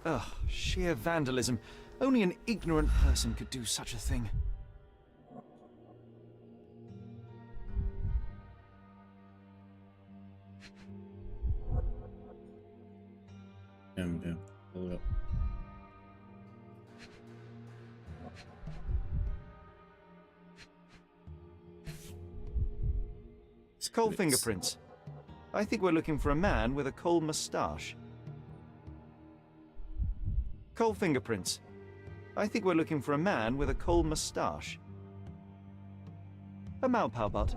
Ugh, sheer vandalism. Only an ignorant person could do such a thing. Hold up. Coal fingerprints. I think we're looking for a man with a coal moustache. Coal fingerprints. I think we're looking for a man with a coal moustache. A Maupalbut.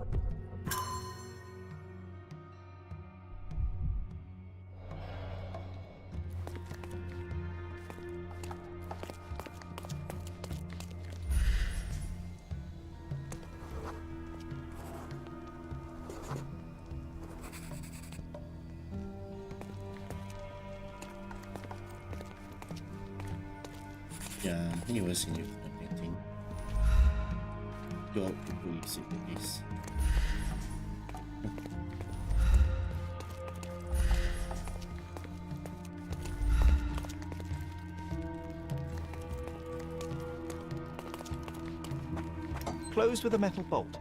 Yeah, he was in your painting. Go up to police if it is. Closed with a metal bolt.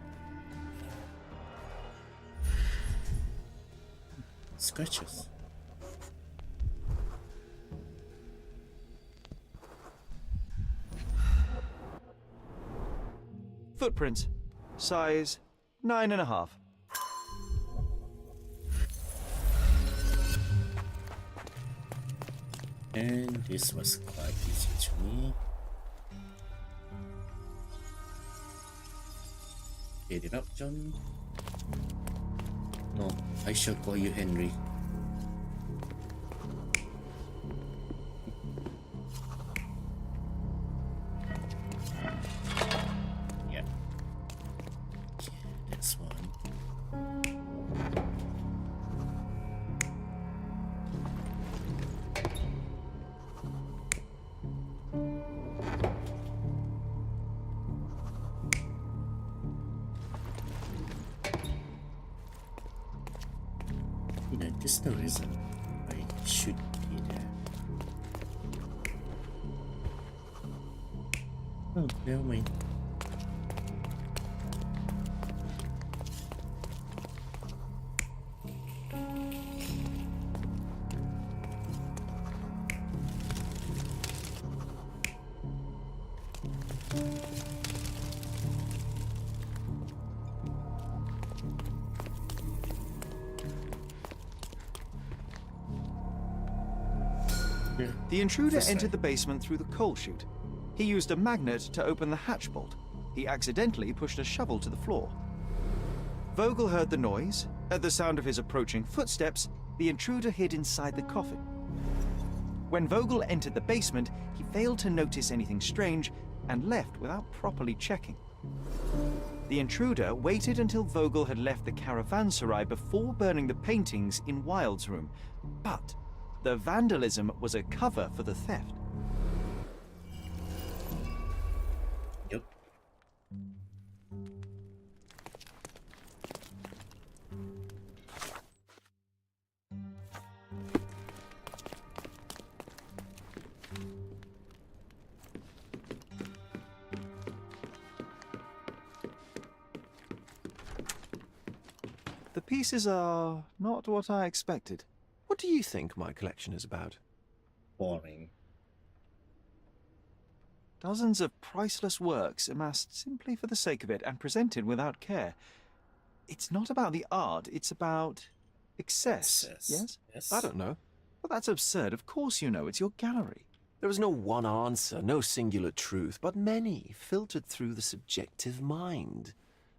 Scratches. Footprints. Size 9.5. And this was quite easy to me. Get it up, John. No, I shall call you Henry. Yeah. Okay, that's one. There's no reason I should be there. Oh, never mind. The intruder entered the basement through the coal chute. He used a magnet to open the hatch bolt. He accidentally pushed a shovel to the floor. Vogel heard the noise. At the sound of his approaching footsteps, the intruder hid inside the coffin. When Vogel entered the basement, he failed to notice anything strange and left without properly checking. The intruder waited until Vogel had left the caravanserai before burning the paintings in Wilde's room, but the vandalism was a cover for the theft. Yep. The pieces are not what I expected. What do you think my collection is about? Boring. Dozens of priceless works amassed simply for the sake of it and presented without care. It's not about the art, it's about excess, yes? Yes. I don't know. Well, that's absurd. Of course you know. It's your gallery. There is no one answer, no singular truth, but many filtered through the subjective mind.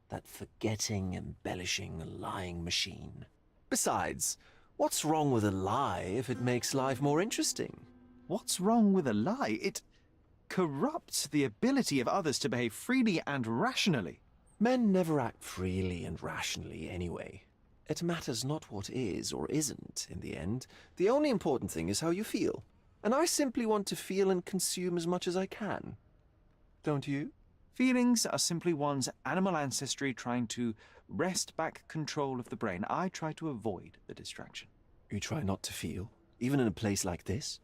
That forgetting, embellishing, lying machine. Besides, what's wrong with a lie if it makes life more interesting? What's wrong with a lie? It corrupts the ability of others to behave freely and rationally. Men never act freely and rationally anyway. It matters not what is or isn't in the end. The only important thing is how you feel. And I simply want to feel and consume as much as I can. Don't you? Feelings are simply one's animal ancestry trying to wrest back control of the brain. I try to avoid the distraction. You try not to feel, even in a place like this?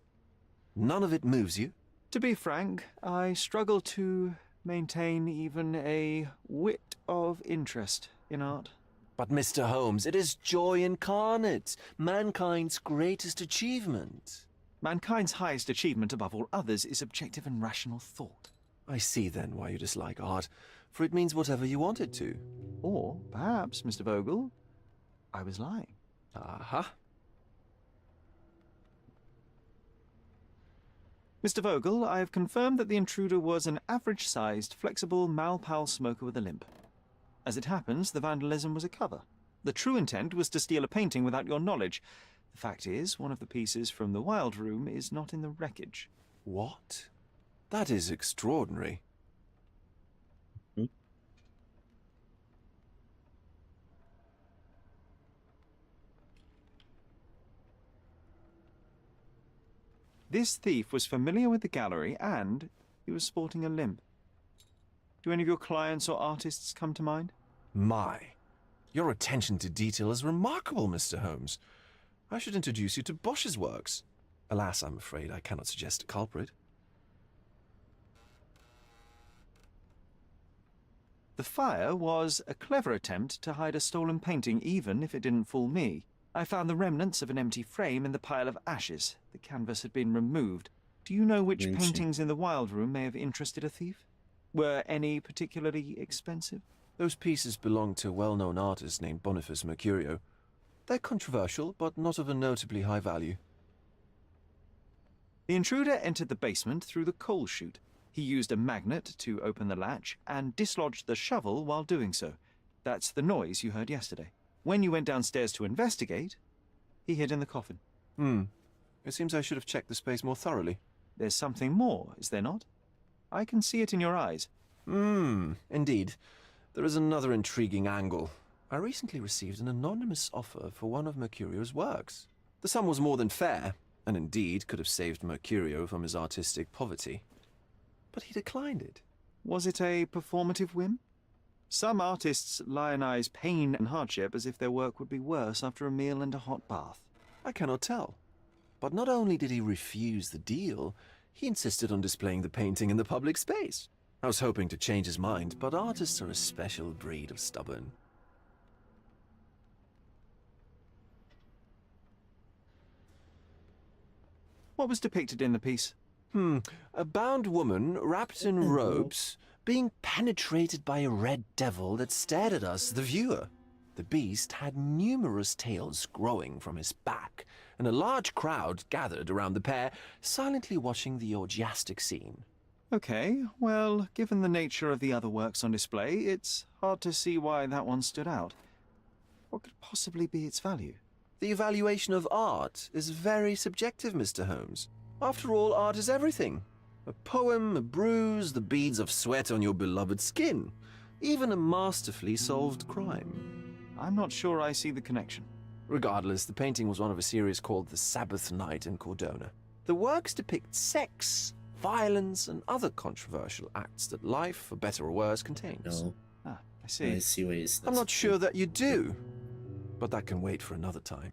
None of it moves you? To be frank, I struggle to maintain even a whit of interest in art. But Mr. Holmes, it is joy incarnate, mankind's greatest achievement. Mankind's highest achievement above all others is objective and rational thought. I see then why you dislike art, for it means whatever you want it to. Or perhaps, Mr. Vogel, I was lying. Aha. Mr. Vogel, I have confirmed that the intruder was an average-sized, flexible Malpal smoker with a limp. As it happens, the vandalism was a cover. The true intent was to steal a painting without your knowledge. The fact is, one of the pieces from the Wild Room is not in the wreckage. What? That is extraordinary. This thief was familiar with the gallery and he was sporting a limp. Do any of your clients or artists come to mind? My, your attention to detail is remarkable, Mr. Holmes. I should introduce you to Bosch's works. Alas, I'm afraid I cannot suggest a culprit. The fire was a clever attempt to hide a stolen painting, even if it didn't fool me. I found the remnants of an empty frame in the pile of ashes. The canvas had been removed. Do you know which paintings in the Wild Room may have interested a thief? Were any particularly expensive? Those pieces belong to a well-known artist named Boniface Mercurio. They're controversial, but not of a notably high value. The intruder entered the basement through the coal chute. He used a magnet to open the latch and dislodged the shovel while doing so. That's the noise you heard yesterday. When you went downstairs to investigate, he hid in the coffin. It seems I should have checked the space more thoroughly. There's something more, is there not? I can see it in your eyes. Indeed. There is another intriguing angle. I recently received an anonymous offer for one of Mercurio's works. The sum was more than fair, and indeed could have saved Mercurio from his artistic poverty. But he declined it. Was it a performative whim? Some artists lionize pain and hardship as if their work would be worse after a meal and a hot bath. I cannot tell. But not only did he refuse the deal, he insisted on displaying the painting in the public space. I was hoping to change his mind, but artists are a special breed of stubborn. What was depicted in the piece? A bound woman, wrapped in robes, being penetrated by a red devil that stared at us, the viewer. The beast had numerous tails growing from his back, and a large crowd gathered around the pair, silently watching the orgiastic scene. Okay, well, given the nature of the other works on display, it's hard to see why that one stood out. What could possibly be its value? The evaluation of art is very subjective, Mr. Holmes. After all, art is everything. A poem, a bruise, the beads of sweat on your beloved skin. Even a masterfully solved crime. I'm not sure I see the connection. Regardless, the painting was one of a series called The Sabbath Night in Cordona. The works depict sex, violence, and other controversial acts that life, for better or worse, contains. No. I see. I see where it's... I'm not sure that you do, but that can wait for another time.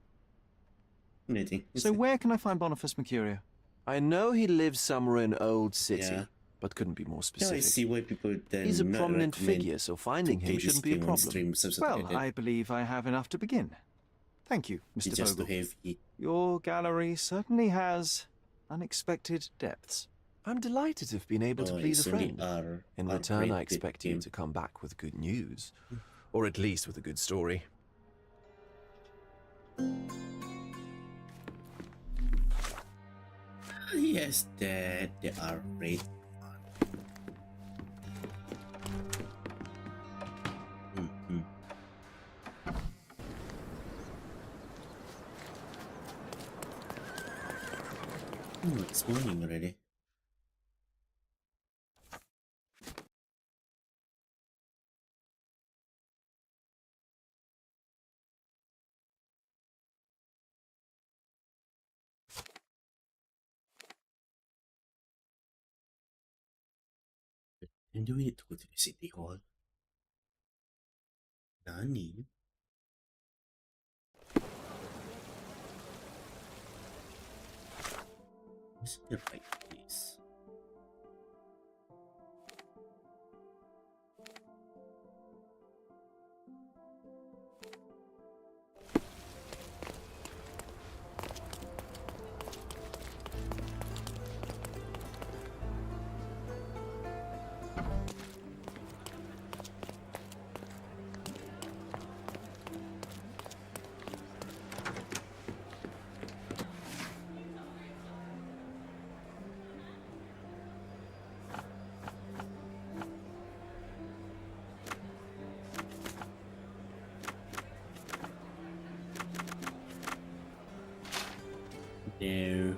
So where can I find Boniface Mercurio? I know he lives somewhere in Old City, but couldn't be more specific. I see why people then He's a not prominent recommend figure, so finding to him play this shouldn't be a game on problem. stream, something Well, like that. I believe I have enough to begin. Thank you, Mr. It's just too Vogel. heavy. Your gallery certainly has unexpected depths. I'm delighted to have been able to please a friend. In return, I R-rated expect you game. to come back with good news. Or at least with a good story. Yes, Dad, they are rated. It's morning already. And do we need to go to the city hall? Nani? Is it the right place? No.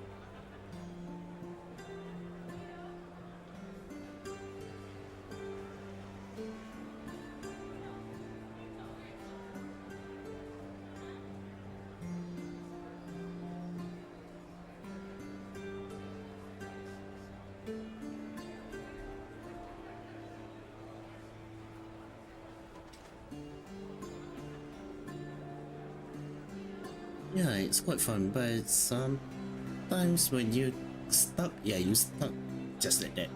Yeah, it's quite fun, but sometimes when you stuck, you stuck just like that.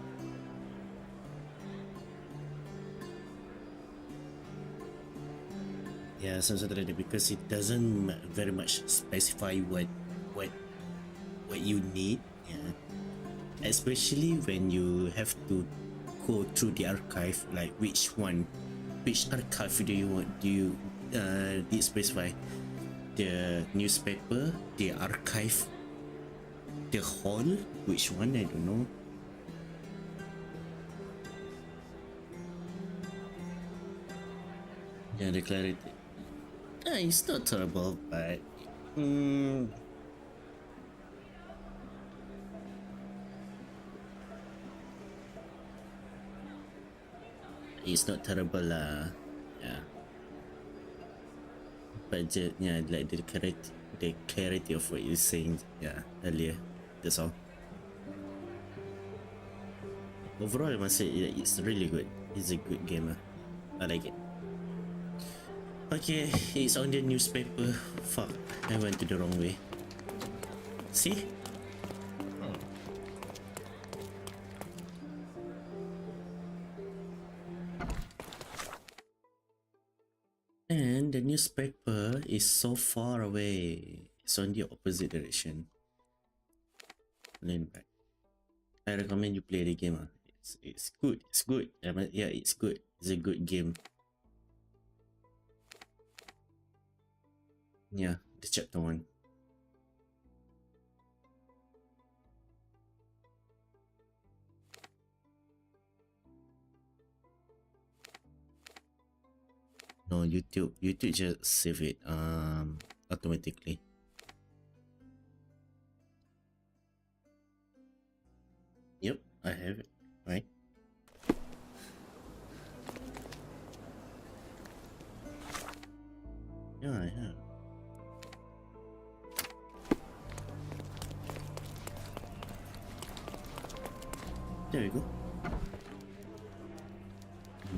Yeah, something like that, because it doesn't very much specify what you need. Yeah, especially when you have to go through the archive, like which archive do you want? Do you need specify? The newspaper, the archive, The hall? Which one? I don't know. Yeah, the clarity. It's not terrible, but it's not terrible lah. Yeah. But yeah, like the clarity of what you're saying, yeah, earlier. That's all. Overall, I must say it's really good. It's a good game. I like it. Okay, it's on the newspaper. Fuck, I went to the wrong way. See? And the newspaper is so far away. It's on the opposite direction. Lean back. I recommend you play the game. It's good. It's good. Yeah, it's good. It's a good game. Yeah, the chapter 1. No, YouTube just save it automatically. Yep, I have it, right? Yeah, I have. There we go.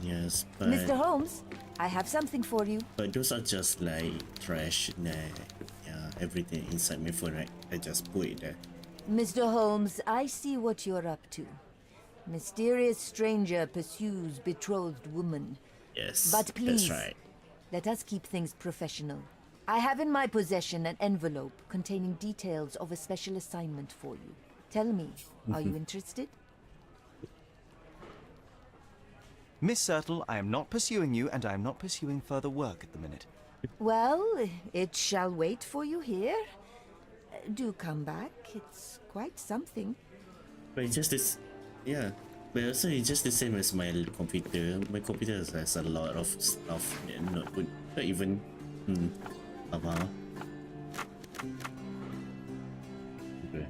Yes, but Mr. Holmes, I have something for you. But those are just like trash. Nah, yeah, everything inside my phone, right? I just put it there. Mr. Holmes, I see what you're up to. Mysterious stranger pursues betrothed woman. Yes, but please, that's right. Let us keep things professional. I have in my possession an envelope containing details of a special assignment for you. Tell me, are you interested? Miss Sertle, I am not pursuing you, and I am not pursuing further work at the minute. Well, it shall wait for you here. Do come back. It's quite something. But it's just this, yeah. But also it's just the same as my computer. My computer has a lot of stuff that not good. Not even about. Okay.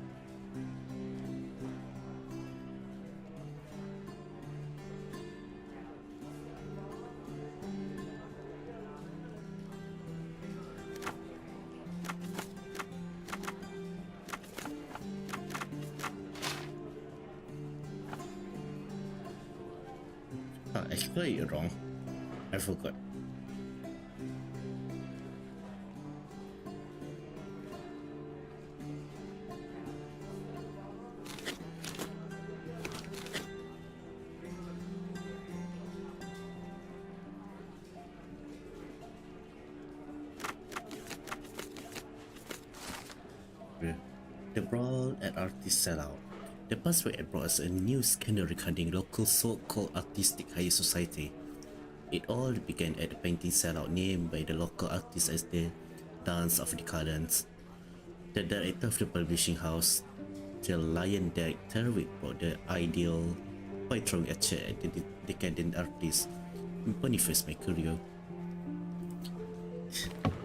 I spelled it wrong. I forgot. The brawl at artist sellout. The buzzword had brought us a new scandal regarding local so-called artistic higher society. It all began at the painting sellout named by the local artist as the Dance of Decadence. The director of the publishing house, the Lion Derek Terwick, brought the ideal by throwing a chair at the decadent artist and Boniface my career.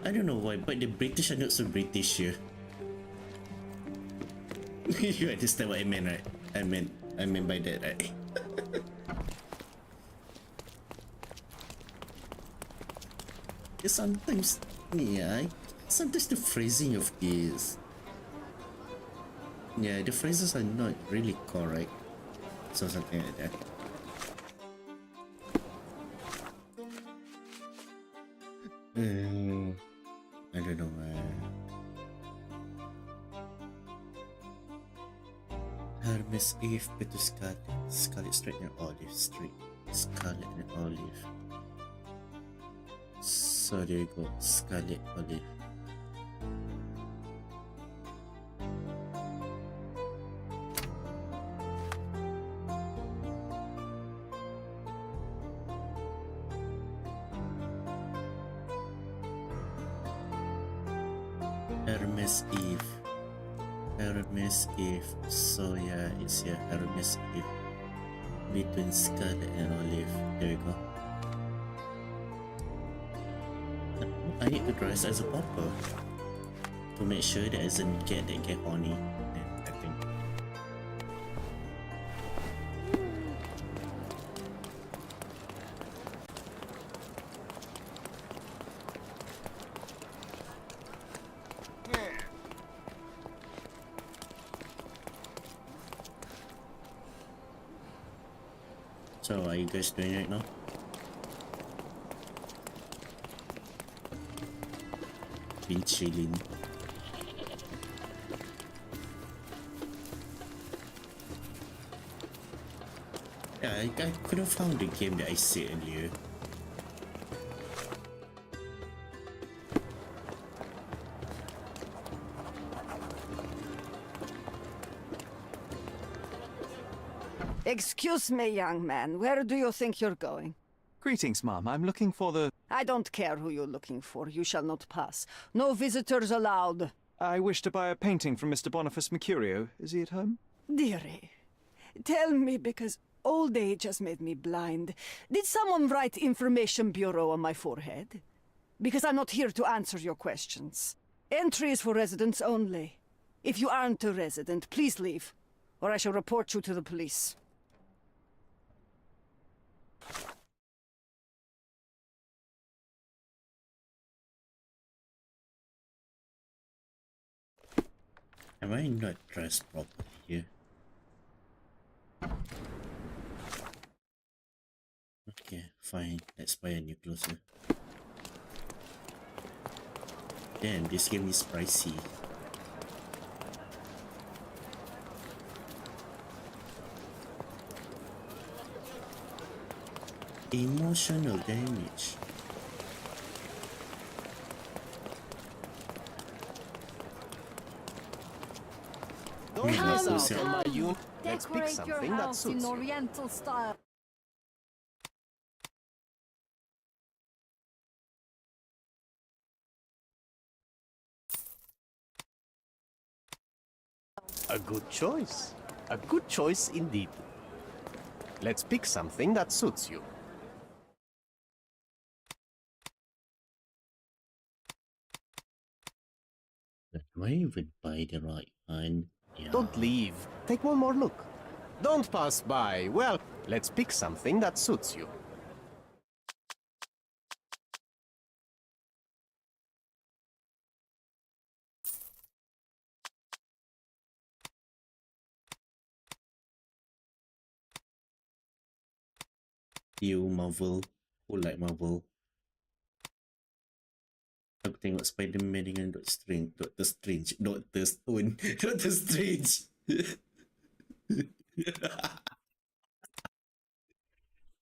I don't know why, but the British are not so British here. You understand what I meant, right? I meant by that, right? Sometimes, yeah, sometimes the phrasing of this, yeah, the phrases are not really correct. So something like that. I don't know. Hermes Eve, Peter Scarlet, Scarlet Street and Olive Street, Scarlet and Olive. So there you go, Scarlet Olive. Hermes Eve. Aramis if. So yeah, it's here. Aramis if. Between Scarlet and Olive. There we go. I need to dress as a pauper to make sure that I doesn't get horny. Then I think. So, are you guys doing right now? Been chilling. Yeah, I could have found the game that I said earlier. Excuse me, young man. Where do you think you're going? Greetings, Mum. I'm looking for the... I don't care who you're looking for. You shall not pass. No visitors allowed. I wish to buy a painting from Mr. Boniface Mercurio. Is he at home? Dearie, tell me, because old age has made me blind. Did someone write Information Bureau on my forehead? Because I'm not here to answer your questions. Entry is for residents only. If you aren't a resident, please leave, or I shall report you to the police. Am I not dressed properly here? Okay, fine. Let's buy a new clothes. Damn, this game is pricey. Emotional damage. Let's pick something that suits you. Oriental style. A good choice. A good choice indeed. Let's pick something that suits you. Do I even buy the right one? Yeah. Don't leave. Take one more look. Don't pass by. Well, let's pick something that suits you. You Marvel. Who like Marvel? Aku tengok Spider-Man dengan Doctor Strange. Doctor Stone. Doctor Strange.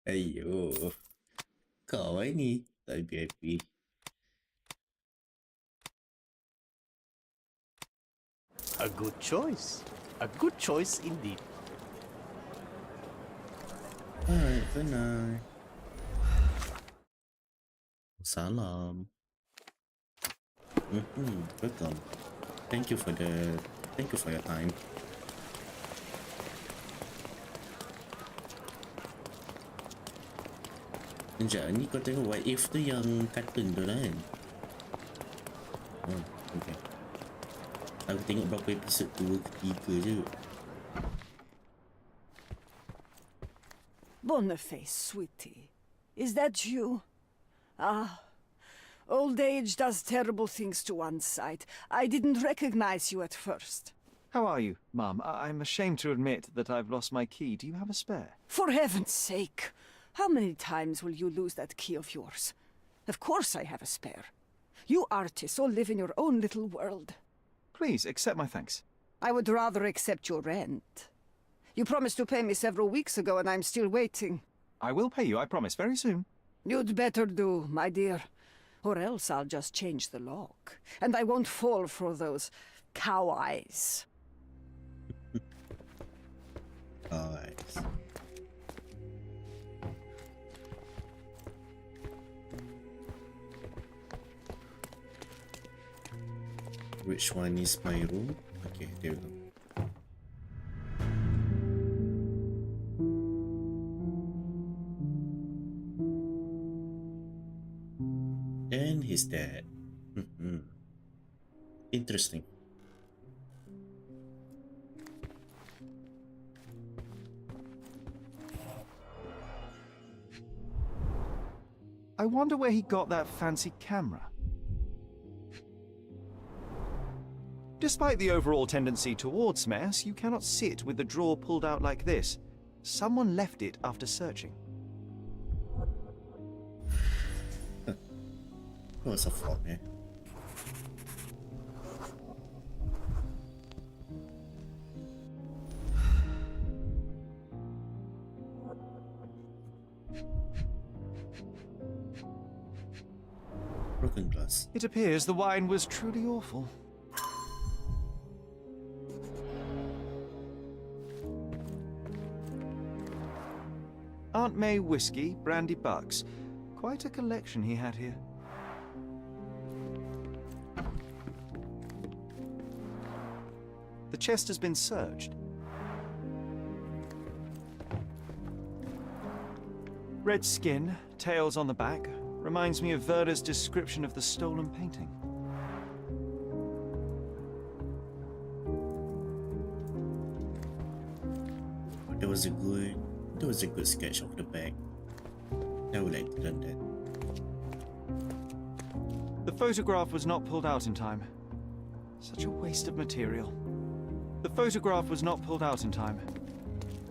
Ayo. Kau ni tak happy. A good choice. A good choice indeed. Alright, good night. Salam. Welcome. Thank you for your time. Sekejap, ni kau tengok What If tu yang kartun tu lah kan? Oh, okay. Aku tengok berapa episod 2 ke 3 je. Boniface, sweetie. Is that you? Ah. Old age does terrible things to one's sight. I didn't recognize you at first. How are you, Mum? I'm ashamed to admit that I've lost my key. Do you have a spare? For heaven's sake! How many times will you lose that key of yours? Of course I have a spare. You artists all live in your own little world. Please, accept my thanks. I would rather accept your rent. You promised to pay me several weeks ago and I'm still waiting. I will pay you, I promise, very soon. You'd better do, my dear. Or else I'll just change the lock. And I won't fall for those cow eyes. Eyes. Which one is my room? Okay, There we go. And he's dead. Interesting. I wonder where he got that fancy camera. Despite the overall tendency towards mess, you cannot sit with the drawer pulled out like this. Someone left it after searching. What's a fault, man? Broken glass. It appears the wine was truly awful. Aunt May whiskey, brandy bucks. Quite a collection he had here. The chest has been searched. Red skin, tails on the back. Reminds me of Verda's description of the stolen painting. There was a good sketch of the bag. I would like to done that. The photograph was not pulled out in time. Such a waste of material. The photograph was not pulled out in time.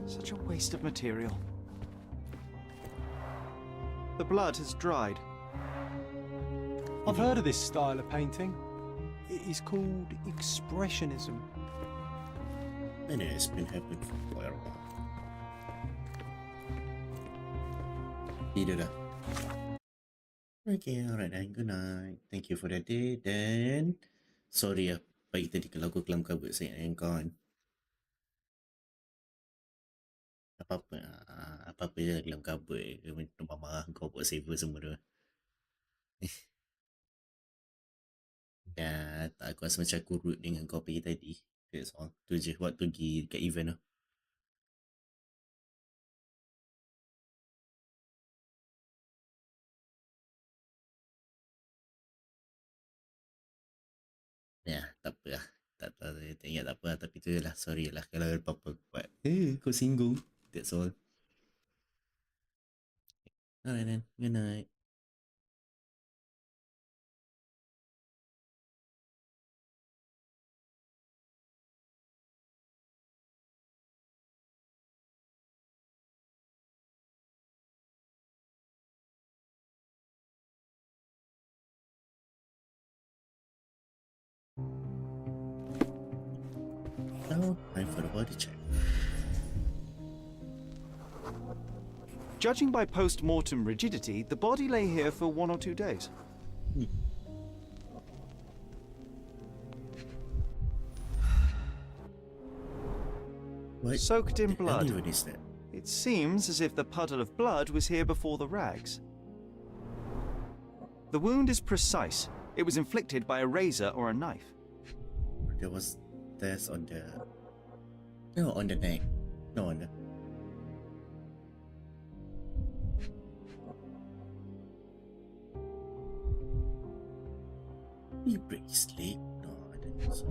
Such a waste of material. The blood has dried. I've heard of this style of painting. It is called Expressionism. And it's been happening for quite a while. Either that. Okay, alright then. Good night. Thank you for that day. Then, sorry pagi tadi kalau aku kelam kabut saya dengan kawan. Apa-apa je kelam kabut. Nampak marah kau buat saver semua tu. Ya, tak aku rasa macam aku rude dengan kau pagi tadi. That's all. Tu je waktu pergi dekat event tu. Ya, tak apa lah. Tak ingat tak apa lah. Tapi tu je lah. Sorry lah kalau ada apa-apa buat. Kau singgung. That's all. Alright then. Good night. Now, time for the body check. Judging by post-mortem rigidity, the body lay here for 1 or 2 days. What Soaked in blood. What is that? It seems as if the puddle of blood was here before the rags. The wound is precise. It was inflicted by a razor or a knife. There was this on the... No, on the neck. No, on the... You break his leg? No, I don't think so.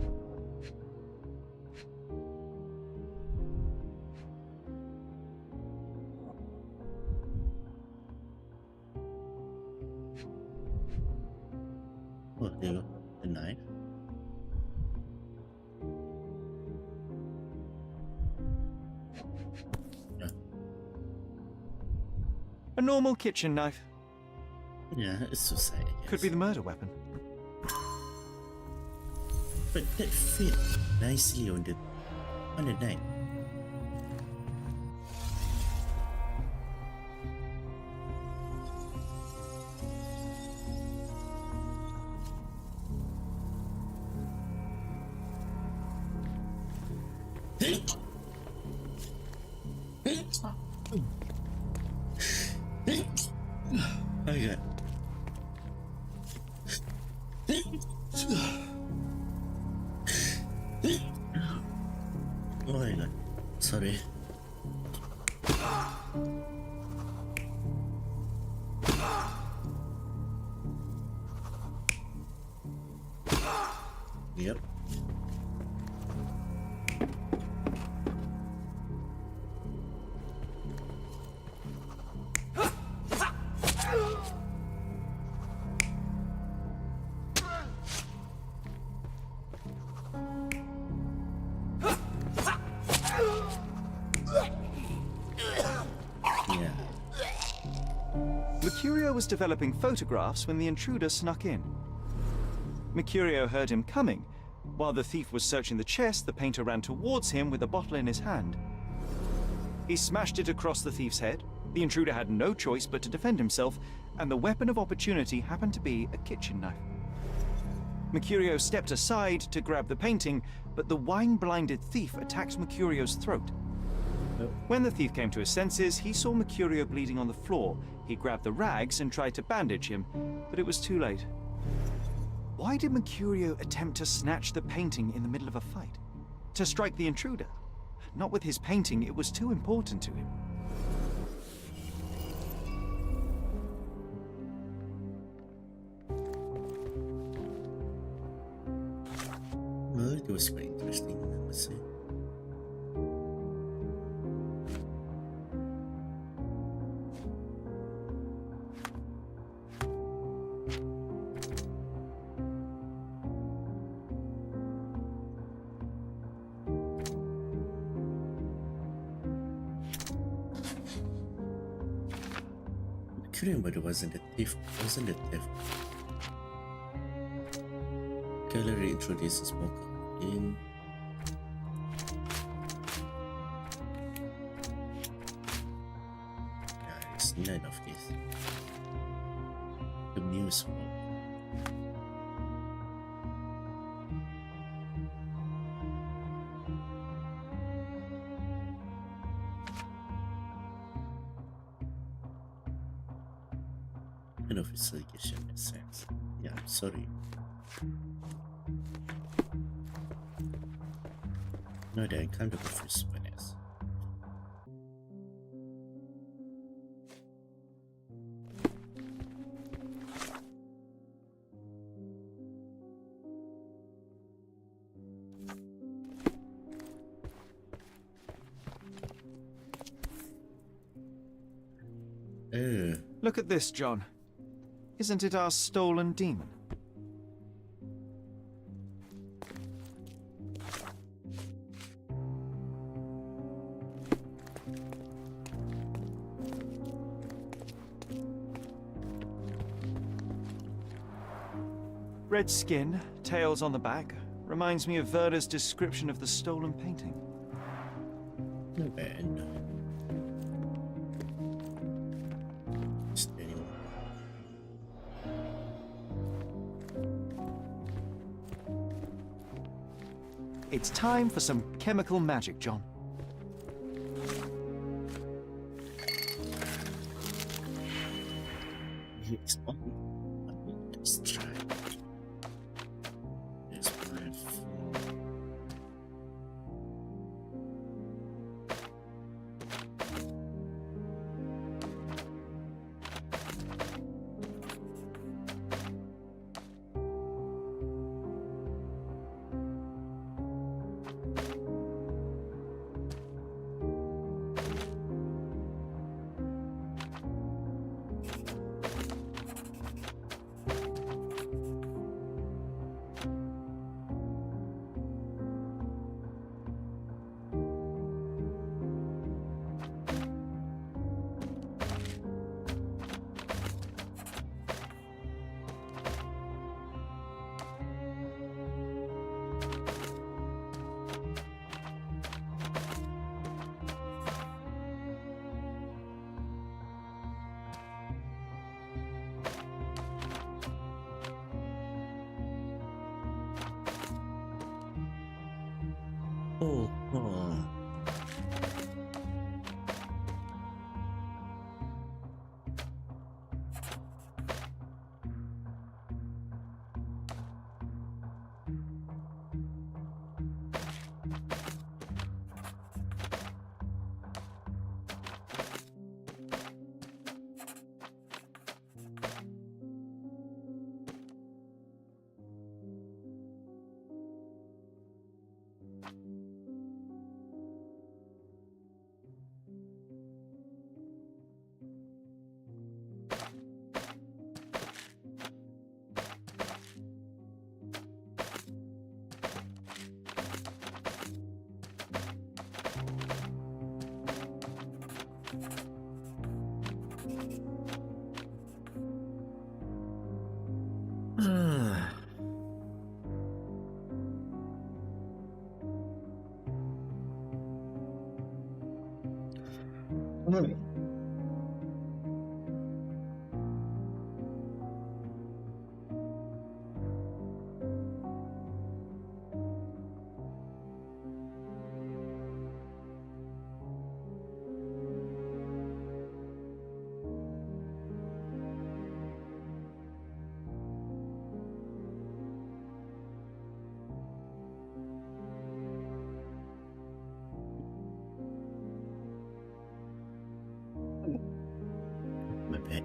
Oh, there you go. The knife. Yeah. A normal kitchen knife. Yeah, it's so sad, I guess. Could be the murder weapon. But that fit nicely on the neck. Okay. Yep. Yeah. Mercurio was developing photographs when the intruder snuck in. Mercurio heard him coming. While the thief was searching the chest, the painter ran towards him with a bottle in his hand. He smashed it across the thief's head. The intruder had no choice but to defend himself, and the weapon of opportunity happened to be a kitchen knife. Mercurio stepped aside to grab the painting, but the wine-blinded thief attacked Mercurio's throat. When the thief came to his senses, he saw Mercurio bleeding on the floor. He grabbed the rags and tried to bandage him, but it was too late. Why did Mercurio attempt to snatch the painting in the middle of a fight? To strike the intruder? Not with his painting, it was too important to him. Well, it was quite interesting, I must say. But it wasn't a thief. Wasn't a thief. Gallery introduces smoker in. It's none of this. The muse. Officer in a sense. Yeah, I'm sorry. No, they kind of refuse finesse. Look at this, John. Isn't it our stolen demon? Red skin, tails on the back, reminds me of Werder's description of the stolen painting. Not bad. It's time for some chemical magic, John. It's on. Let's try. There's five. Oh, oh. Hmm. My bad.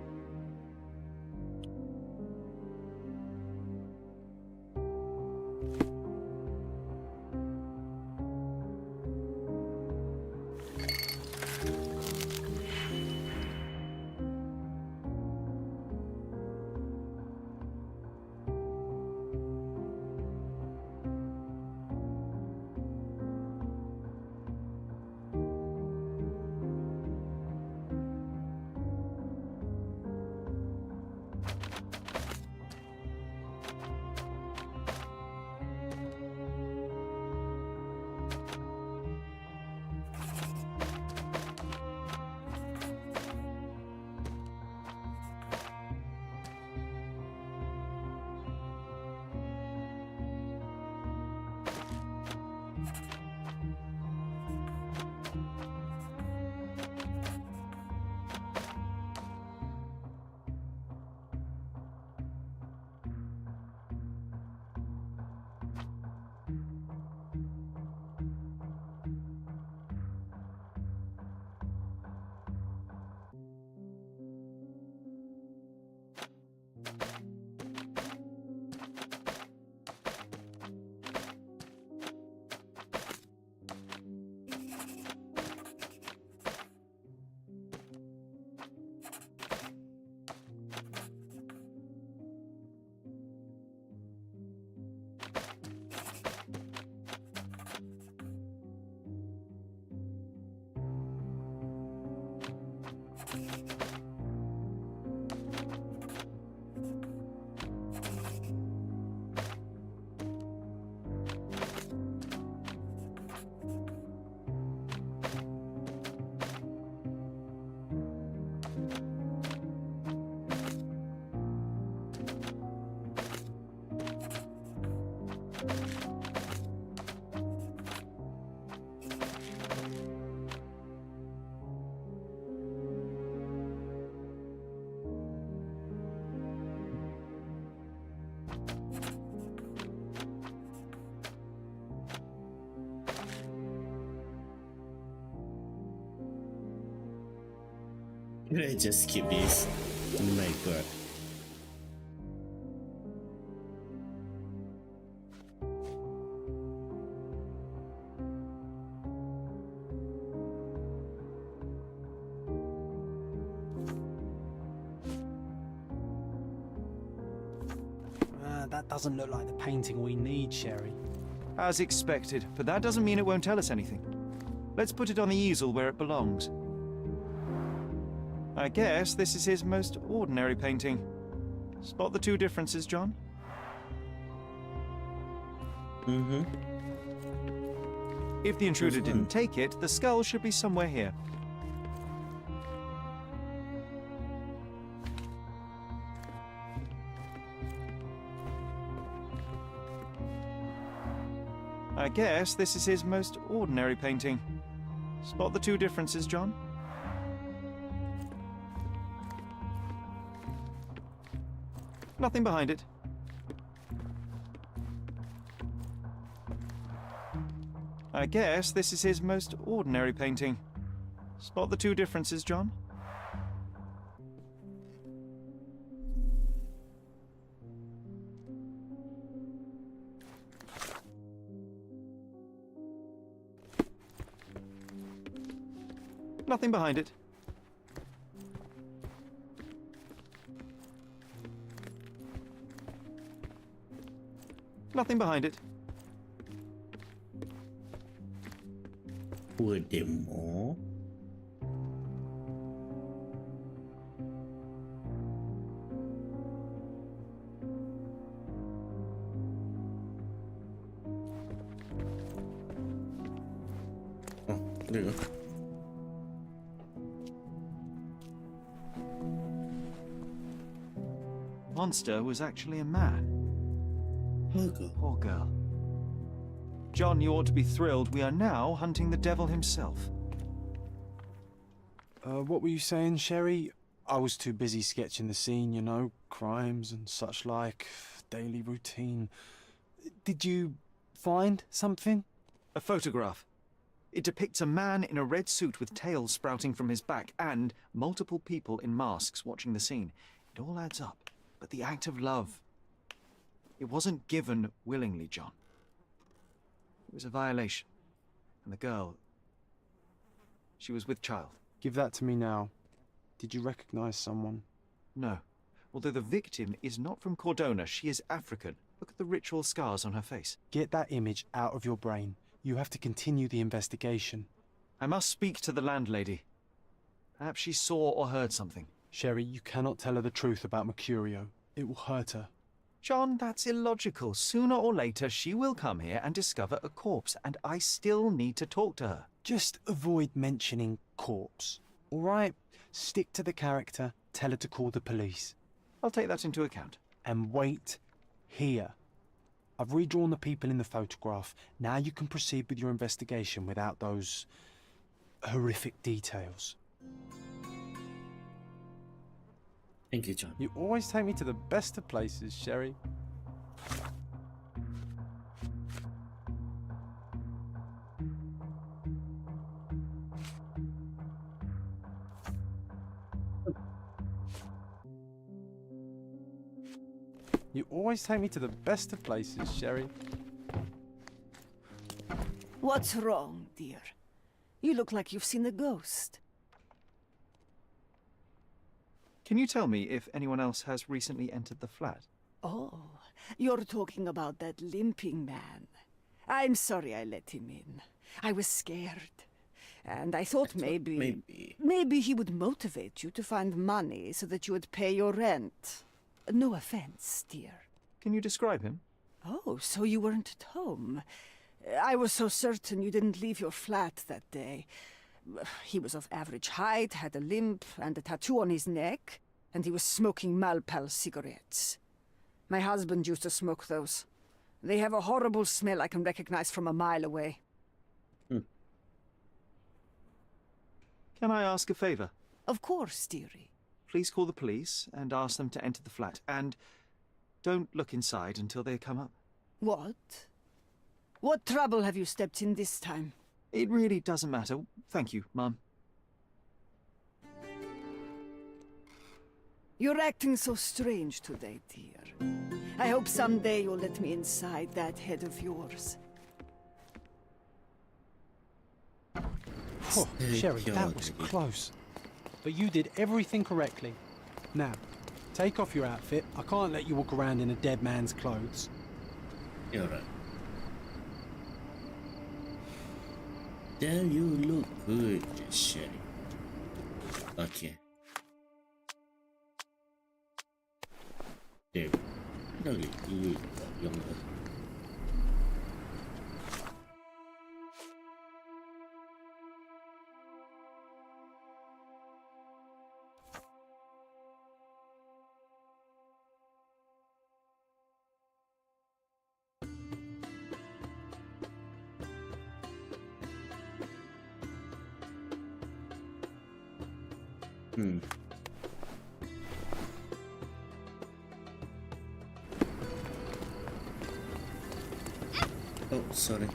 Could I just skip this? Oh my god. That doesn't look like the painting we need, Sherry. As expected, but that doesn't mean it won't tell us anything. Let's put it on the easel where it belongs. I guess this is his most ordinary painting. Spot the two differences, John? Mm-hmm. If the intruder didn't take it, the skull should be somewhere here. I guess this is his most ordinary painting. Spot the two differences, John? Nothing behind it. I guess this is his most ordinary painting. Spot the two differences, John? Nothing behind it. Nothing behind it. Were there more? Oh, there you go. monster was actually a man. Poor Poor girl. John, you ought to be thrilled. We are now hunting the devil himself. What were you saying, Sherry? I was too busy sketching the scene, you know, crimes and such like, daily routine. Did you find something? A photograph. It depicts a man in a red suit with tails sprouting from his back and multiple people in masks watching the scene. It all adds up. But the act of love, it wasn't given willingly, John. It was a violation. And the girl, she was with child. Give that to me now. Did you recognize someone? No. Although the victim is not from Cordona, she is African. Look at the ritual scars on her face. Get that image out of your brain. You have to continue the investigation. I must speak to the landlady. Perhaps she saw or heard something. Sherry, you cannot tell her the truth about Mercurio. It will hurt her. John, that's illogical. Sooner or later, she will come here and discover a corpse, and I still need to talk to her. Just avoid mentioning corpse, all right? Stick to the character, tell her to call the police. I'll take that into account. And wait here. I've redrawn the people in the photograph. Now you can proceed with your investigation without those horrific details. Thank you, John. You always take me to the best of places, Sherry. You always take me to the best of places, Sherry. What's wrong, dear? You look like you've seen a ghost. Can you tell me if anyone else has recently entered the flat? Oh, you're talking about that limping man. I'm sorry I let him in. I was scared. And I thought maybe he would motivate you to find money so that you would pay your rent. No offense, dear. Can you describe him? Oh, so you weren't at home. I was so certain you didn't leave your flat that day. He was of average height, had a limp and a tattoo on his neck, and he was smoking Malpal cigarettes. My husband used to smoke those. They have a horrible smell I can recognize from a mile away. Can I ask a favor? Of course, dearie. Please call the police and ask them to enter the flat. And don't look inside until they come up. What? What trouble have you stepped in this time? It really doesn't matter. Thank you, Mum. You're acting so strange today, dear. I hope someday you'll let me inside that head of yours. Oh, Sherry, that was close. But you did everything correctly. Now, take off your outfit. I can't let you walk around in a dead man's clothes. You're right. There you look good, Sherry. Okay. There. No, you got younger. Oh, sorry.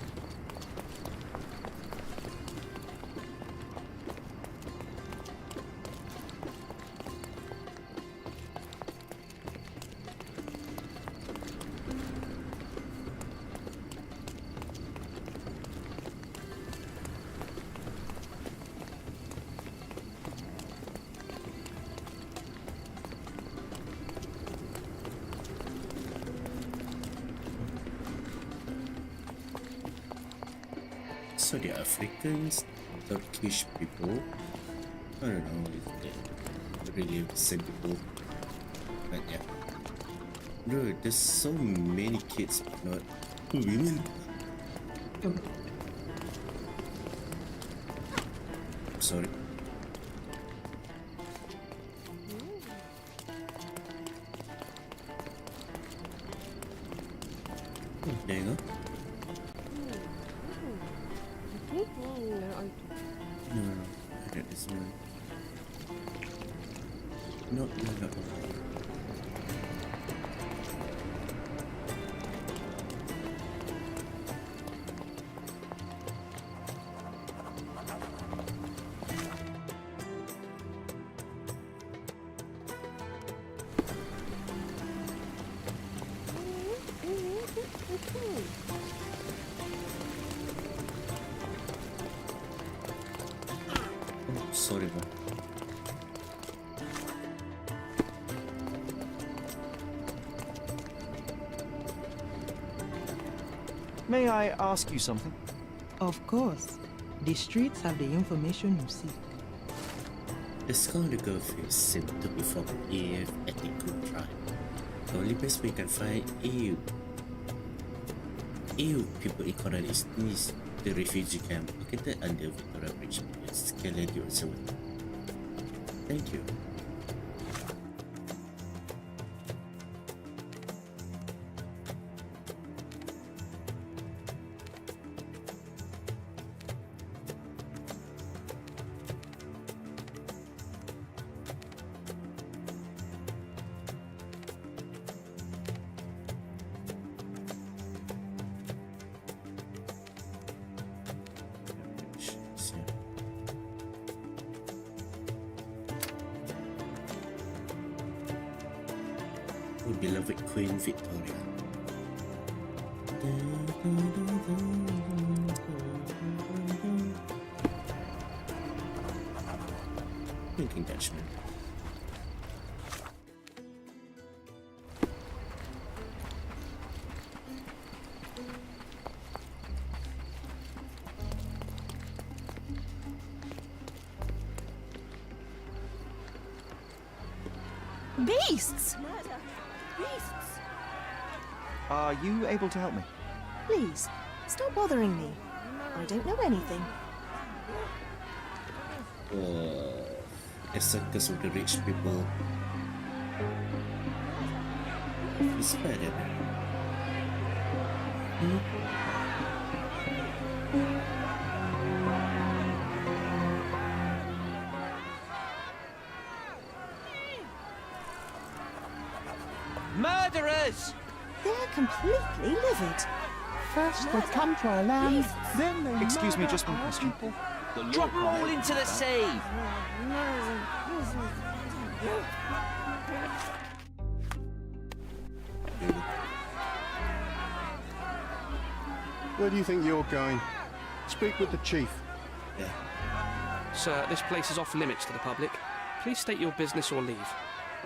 So the Africans, Turkish people, I don't know if they're really the same people, but yeah. Dude, there's so many kids, but not women. Sorry. There you go. No, I got this one. No. Oh, sorry, bro. May I ask you something? Of course. The streets have the information you seek. The Scarlet Girlfriend seemed to be from an ethical tribe. The only place we can find EU people in Conan is the refugee camp located under Victoria Bridge in Skeleton Zone. Thank you. Oh, beloved Queen Victoria. Thinking Dutchman. Beasts! Beasts! Are you able to help me? Please, stop bothering me. I don't know anything. A circus of the rich people. It's better. Murderers! They're completely livid. First they come to our land, then they Excuse me, just one question. Drop them all into the sea! Where do you think you're going? Speak with the chief. Sir, this place is off limits to the public. Please state your business or leave,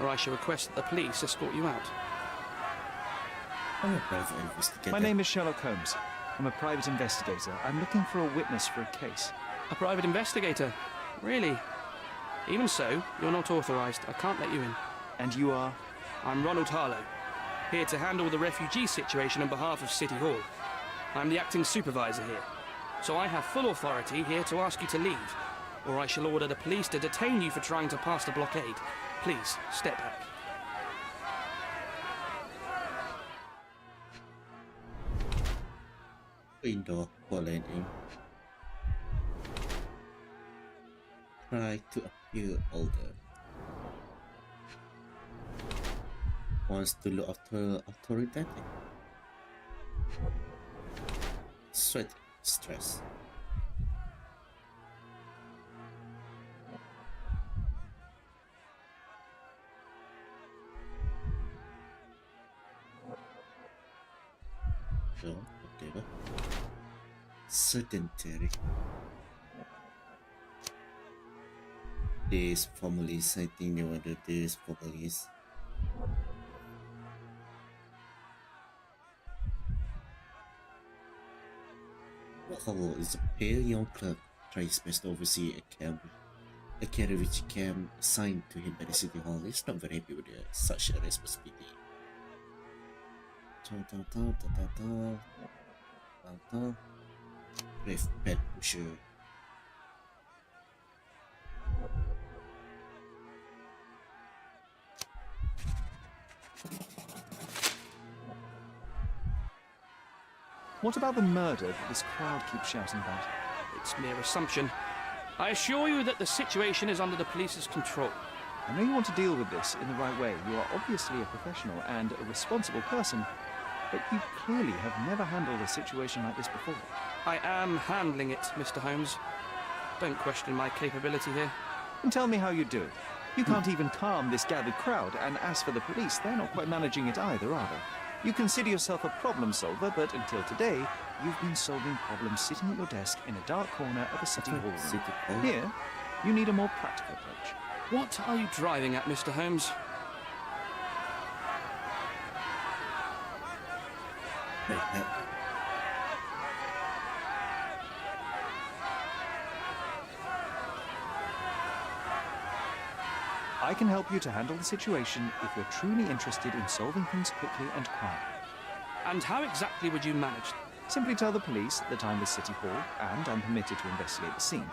or I shall request that the police escort you out. I'm a private investigator. My name is Sherlock Holmes. I'm a private investigator. I'm looking for a witness for a case. A private investigator? Really? Even so, you're not authorised. I can't let you in. And you are? I'm Ronald Harlow, here to handle the refugee situation on behalf of City Hall. I'm the acting supervisor here, so I have full authority here to ask you to leave, or I shall order the police to detain you for trying to pass the blockade. Please, step back. Indoor landing. Try to appear older. Wants to look after authoritative. Sweat, stress. So, whatever. Sedentary. These families, I think they were these families. Hollow is a pale young clerk tries best to oversee a Kerevich camp assigned to him by the City Hall. He's not very happy with such a responsibility. Brave pet pusher. What about the murder that this crowd keeps shouting about? It's mere assumption. I assure you that the situation is under the police's control. I know you want to deal with this in the right way. You are obviously a professional and a responsible person, but you clearly have never handled a situation like this before. I am handling it, Mr. Holmes. Don't question my capability here. And tell me how you do it. You can't even calm this gathered crowd, and as for the police, they're not quite managing it either, are they? You consider yourself a problem solver, but until today, you've been solving problems sitting at your desk in a dark corner of a city hall room. Here, you need a more practical approach. What are you driving at, Mr. Holmes? I can help you to handle the situation if you're truly interested in solving things quickly and quietly. And how exactly would you manage? Simply tell the police that I'm with City Hall and I'm permitted to investigate the scene.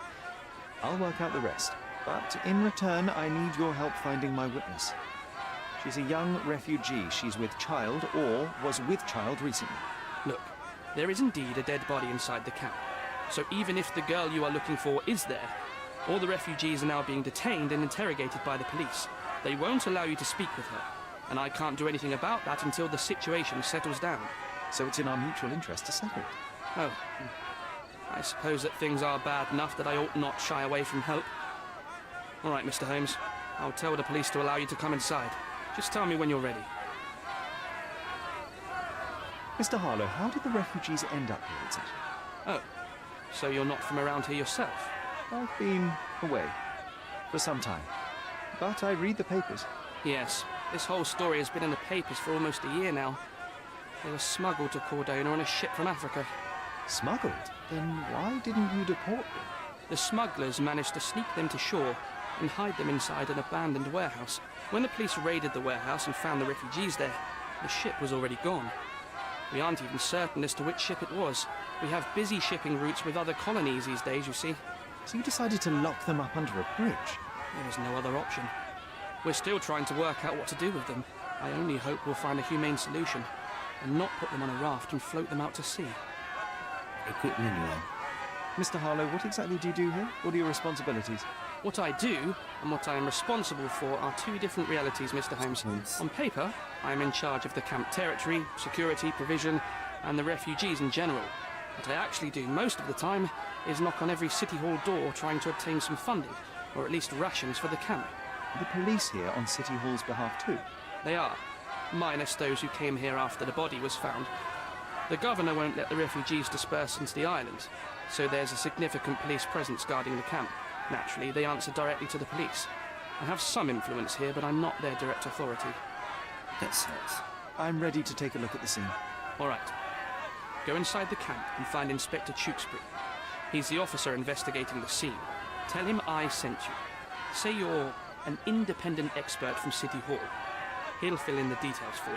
I'll work out the rest, but in return I need your help finding my witness. She's a young refugee. She's with child or was with child recently. Look, there is indeed a dead body inside the camp. So even if the girl you are looking for is there, all the refugees are now being detained and interrogated by the police. They won't allow you to speak with her, and I can't do anything about that until the situation settles down. So it's in our mutual interest to settle it. Oh, I suppose that things are bad enough that I ought not shy away from help. All right, Mr. Holmes, I'll tell the police to allow you to come inside. Just tell me when you're ready. Mr. Harlow, how did the refugees end up here exactly? Oh, so you're not from around here yourself? I've been away for some time, but I read the papers. Yes, this whole story has been in the papers for almost a year now. They were smuggled to Cordona on a ship from Africa. Smuggled? Then why didn't you deport them? The smugglers managed to sneak them to shore and hide them inside an abandoned warehouse. When the police raided the warehouse and found the refugees there, the ship was already gone. We aren't even certain as to which ship it was. We have busy shipping routes with other colonies these days, you see. So you decided to lock them up under a bridge? There was no other option. We're still trying to work out what to do with them. I only hope we'll find a humane solution and not put them on a raft and float them out to sea. Mr. Harlow, what exactly do you do here? What are your responsibilities? What I do and what I am responsible for are two different realities, Mr. Holmes. On paper, I am in charge of the camp territory, security, provision, and the refugees in general. What I actually do most of the time is knock on every City Hall door trying to obtain some funding, or at least rations for the camp. Are the police here on City Hall's behalf too? They are, minus those who came here after the body was found. The governor won't let the refugees disperse into the island, so there's a significant police presence guarding the camp. Naturally, they answer directly to the police. I have some influence here, but I'm not their direct authority. That sucks. I'm ready to take a look at the scene. All right. Go inside the camp and find Inspector Tewkesbury. He's the officer investigating the scene. Tell him I sent you. Say you're an independent expert from City Hall. He'll fill in the details for you.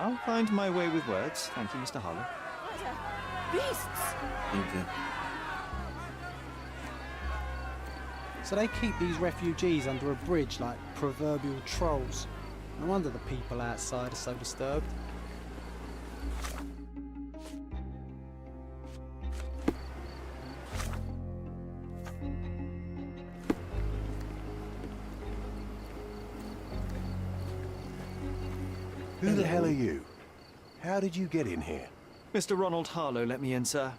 I'll find my way with words. Thank you, Mr. Harlow. Beasts! Thank you. So they keep these refugees under a bridge like proverbial trolls. No wonder the people outside are so disturbed. Who the hell are you? How did you get in here? Mr. Ronald Harlow let me in, sir.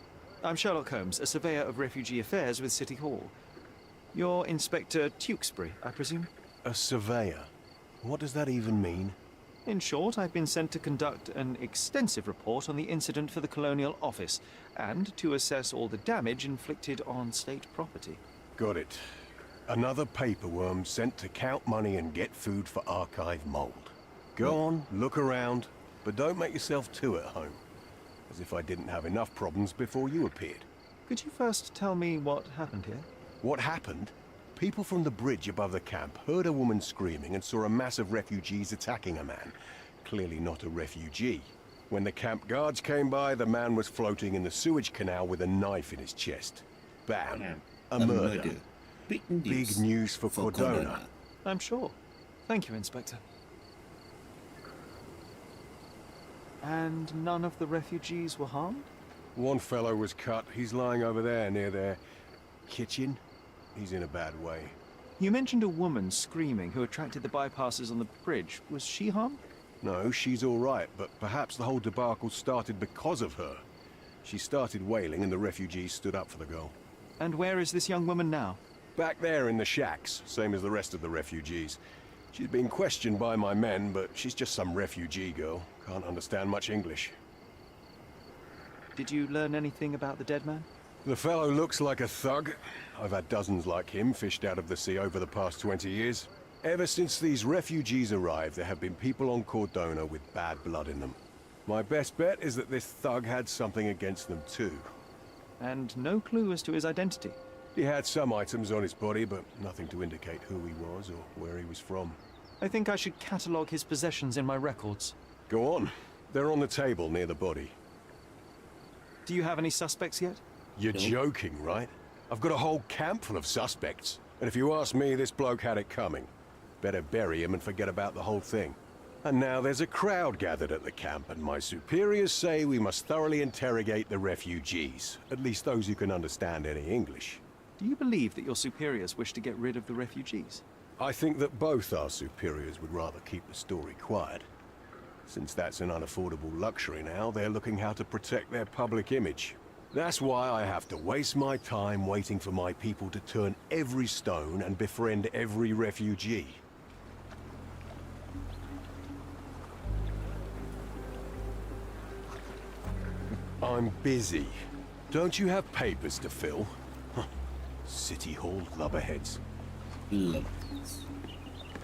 I'm Sherlock Holmes, a surveyor of refugee affairs with City Hall. You're Inspector Tewkesbury, I presume? A surveyor? What does that even mean? In short, I've been sent to conduct an extensive report on the incident for the Colonial Office and to assess all the damage inflicted on state property. Got it. Another paperworm sent to count money and get food for archive mold. Go on, look around, but don't make yourself too at home. As if I didn't have enough problems before you appeared. Could you first tell me what happened here? What happened? People from the bridge above the camp heard a woman screaming and saw a mass of refugees attacking a man. Clearly not a refugee. When the camp guards came by, the man was floating in the sewage canal with a knife in his chest. Bam! A murder. Big news for Cordona. I'm sure. Thank you, Inspector. And none of the refugees were harmed? One fellow was cut. He's lying over there near their kitchen. He's in a bad way. You mentioned a woman screaming who attracted the bypassers on the bridge. Was she harmed? No, she's all right, but perhaps the whole debacle started because of her. She started wailing and the refugees stood up for the girl. And where is this young woman now? Back there in the shacks, same as the rest of the refugees. She's been questioned by my men, but she's just some refugee girl. Can't understand much English. Did you learn anything about the dead man? The fellow looks like a thug. I've had dozens like him fished out of the sea over the past 20 years. Ever since these refugees arrived, there have been people on Cordona with bad blood in them. My best bet is that this thug had something against them too. And no clue as to his identity? He had some items on his body, but nothing to indicate who he was or where he was from. I think I should catalogue his possessions in my records. Go on. They're on the table near the body. Do you have any suspects yet? You're joking, right? I've got a whole camp full of suspects. And if you ask me, this bloke had it coming. Better bury him and forget about the whole thing. And now there's a crowd gathered at the camp, and my superiors say we must thoroughly interrogate the refugees. At least those who can understand any English. Do you believe that your superiors wish to get rid of the refugees? I think that both our superiors would rather keep the story quiet. Since that's an unaffordable luxury now, they're looking how to protect their public image. That's why I have to waste my time waiting for my people to turn every stone and befriend every refugee. I'm busy. Don't you have papers to fill? City Hall lubberheads.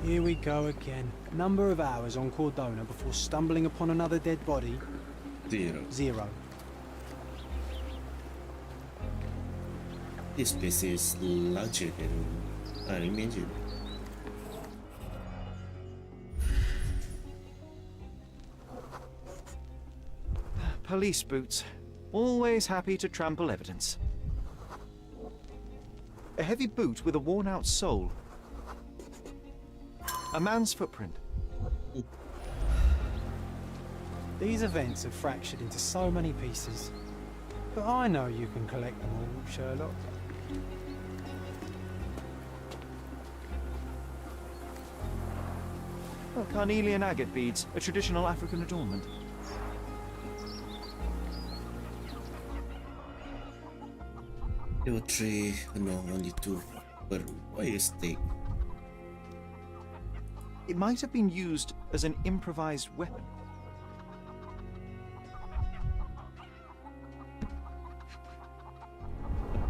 Here we go again. Number of hours on Cordona before stumbling upon another dead body? 0. This place is larger than I imagined. Police boots. Always happy to trample evidence. A heavy boot with a worn-out sole. A man's footprint. These events are fractured into so many pieces. But I know you can collect them all, Sherlock. Oh, carnelian agate beads, a traditional African adornment. There were 3, no, only 2. But why a stake? It might have been used as an improvised weapon.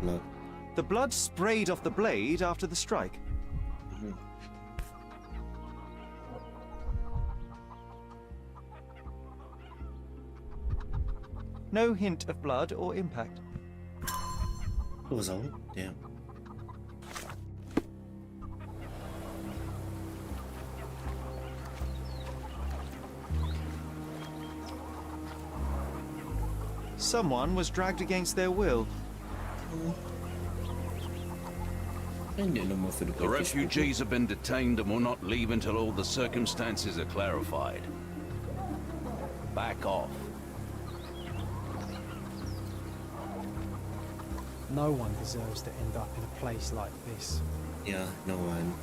Blood. The blood sprayed off the blade after the strike. No hint of blood or impact. It was all? Damn. Someone was dragged against their will. The refugees have been detained and will not leave until all the circumstances are clarified. Back off. No one deserves to end up in a place like this. Yeah, no one.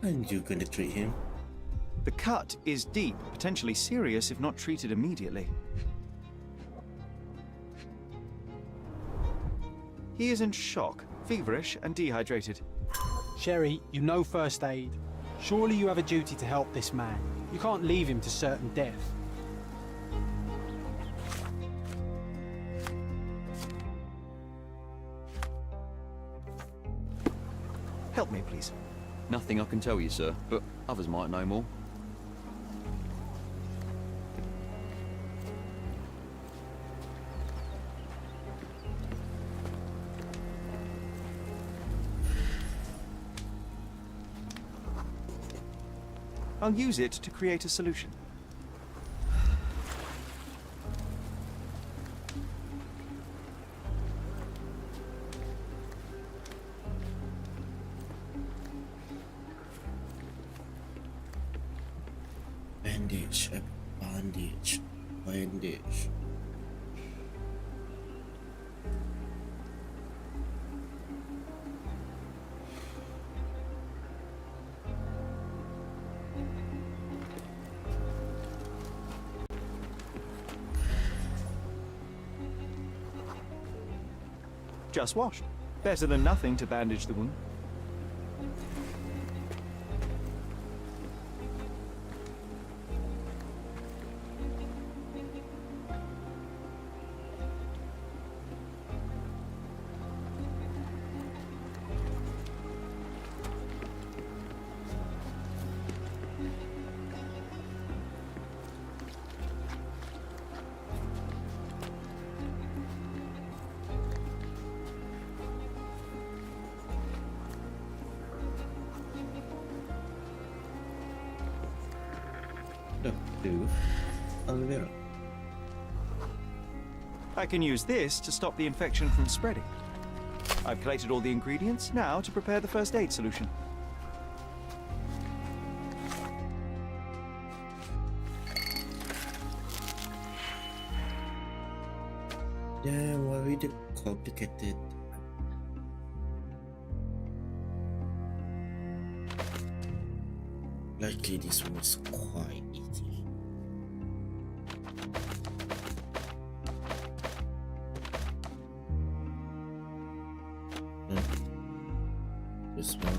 And you're gonna treat him? The cut is deep, potentially serious if not treated immediately. He is in shock, feverish and dehydrated. Sherry, you know first aid. Surely you have a duty to help this man. You can't leave him to certain death. Help me, please. Nothing I can tell you, sir, but others might know more. I'll use it to create a solution. Bandage. Bandage. Bandage. Just washed. Better than nothing to bandage the wound. I can use this to stop the infection from spreading. I've collated all the ingredients now to prepare the first aid solution. Yeah, why we did complicated? Likely this one is quite easy. This one.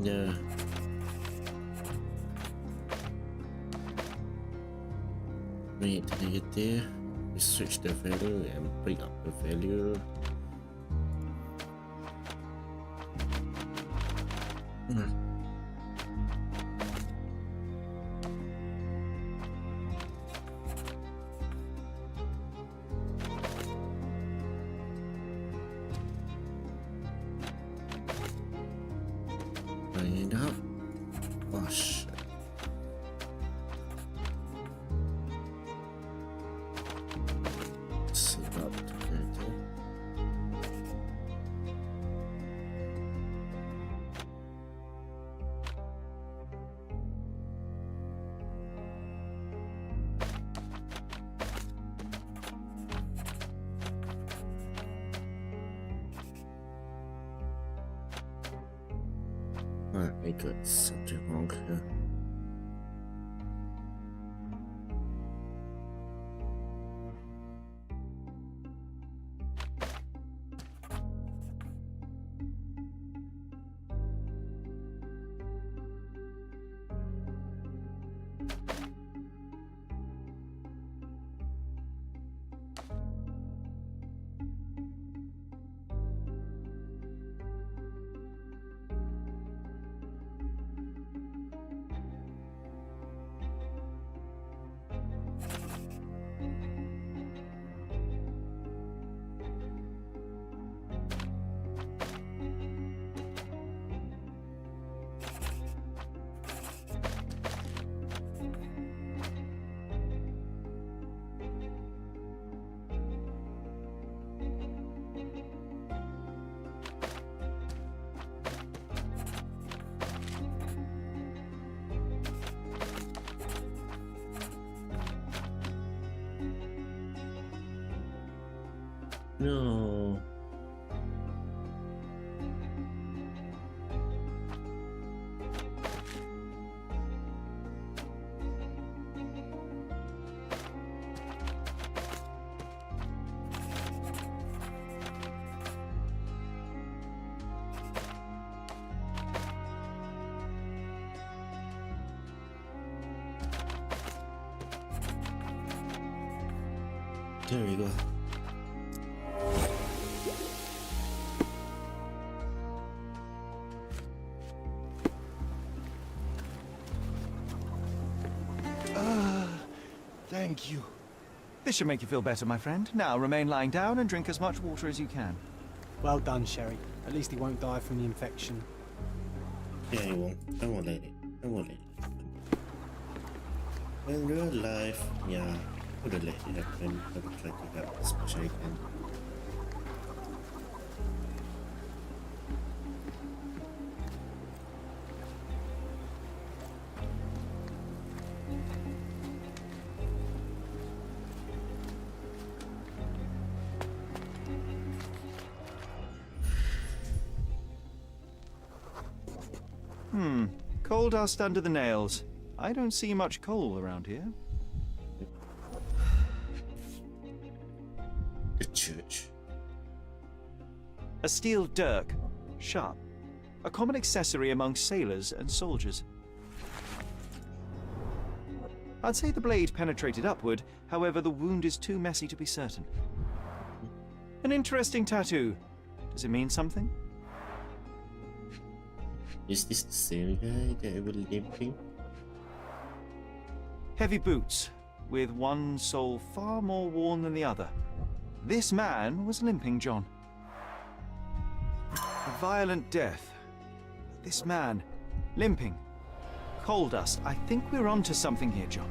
Yeah. Make it negative. We switch the value and bring up the value. Bring it up. Oh shit. Alright, I got something wrong here. No. There we go. Thank you. This should make you feel better, my friend. Now remain lying down and drink as much water as you can. Well done, Sherry. At least he won't die from the infection. Yeah, he won't. I won't let it. I won't let it happen. In real life, yeah, I would have let it happen. I would try to help as much as I can. Coal dust under the nails. I don't see much coal around here. The church. A steel dirk, sharp. A common accessory among sailors and soldiers. I'd say the blade penetrated upward, however the wound is too messy to be certain. An interesting tattoo. Does it mean something? Is this the same guy that was limping? Heavy boots, with one sole far more worn than the other. This man was limping, John. A violent death. This man, limping. Coal dust. I think we're onto something here, John.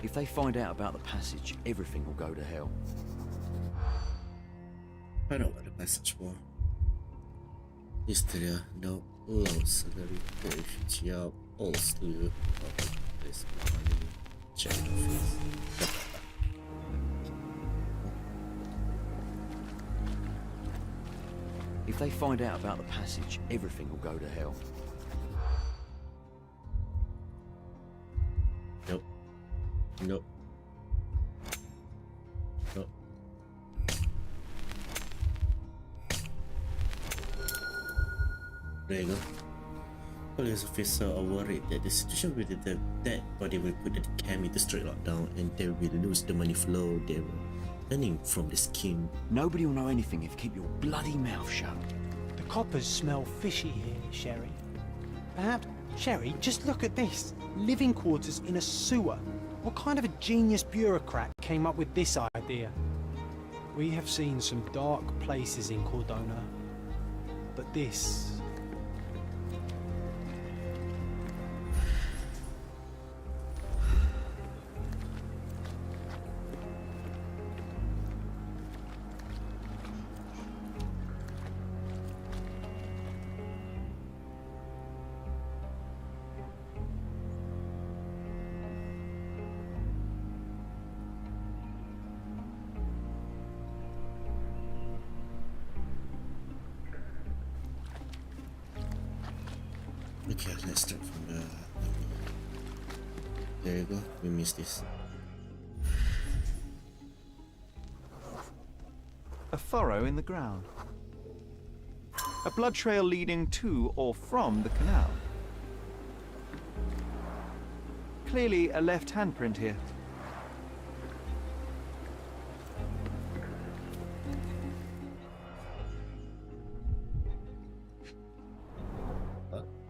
If they find out about the passage, everything will go to hell. I know what the passage for. Istria no loves dari Persia Olslu this money check If they find out about the passage, everything will go to hell. Nope. Nope. Nope. There you go. Police officers are worried that the situation with the dead body will put the camp into straight lockdown and they will lose the money flow they were earning from the scheme. Nobody will know anything if you keep your bloody mouth shut. The coppers smell fishy here, Sherry. Perhaps, Sherry, just look at this. Living quarters in a sewer. What kind of a genius bureaucrat came up with this idea? We have seen some dark places in Cordona, but this... Okay, let's start from the... There you go, we missed this. A furrow in the ground. A blood trail leading to or from the canal. Clearly a left handprint here.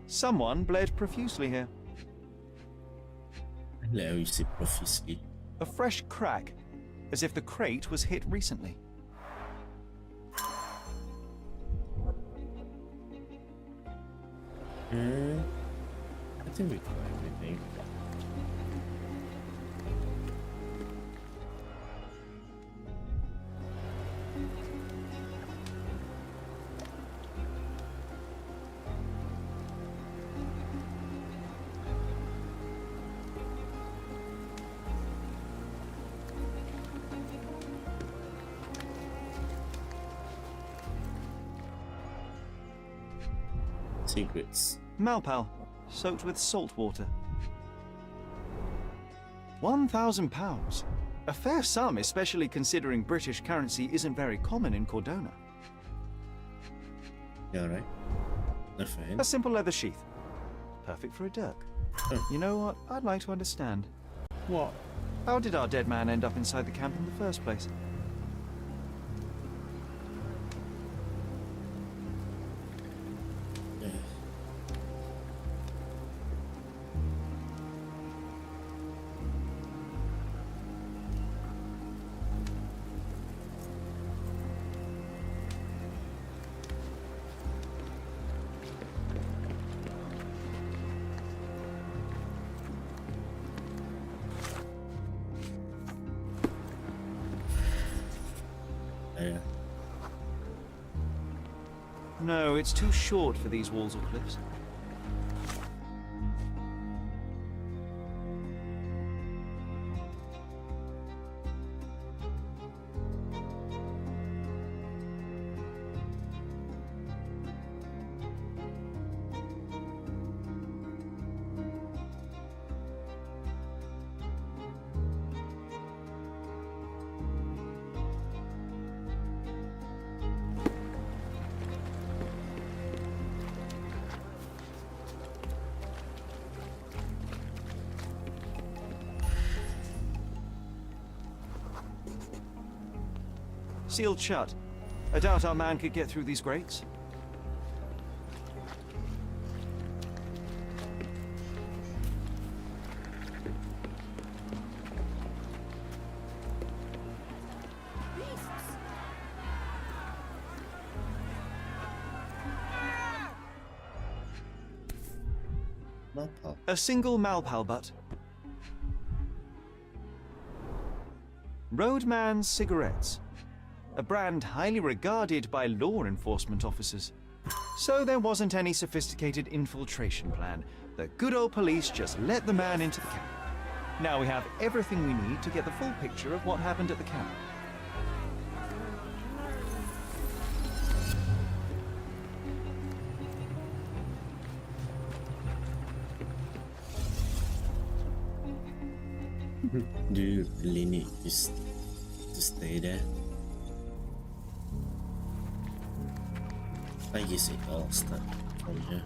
Someone bled profusely here. Let me see profusely. A fresh crack, as if the crate was hit recently. I think we got everything. Secrets. Malpal, soaked with salt water. £1,000. A fair sum, especially considering British currency isn't very common in Cordona. Yeah, right. Not fine. A simple leather sheath. Perfect for a dirk. Oh. You know what? I'd like to understand. What? How did our dead man end up inside the camp in the first place? No, it's too short for these walls or cliffs. Sealed shut. I doubt our man could get through these grates. Malpal. A single Malpal butt. Roadman's cigarettes. A brand highly regarded by law enforcement officers. So there wasn't any sophisticated infiltration plan. The good old police just let the man into the camp. Now we have everything we need to get the full picture of what happened at the camp. Do you really need to stay there? I guess it all started from here.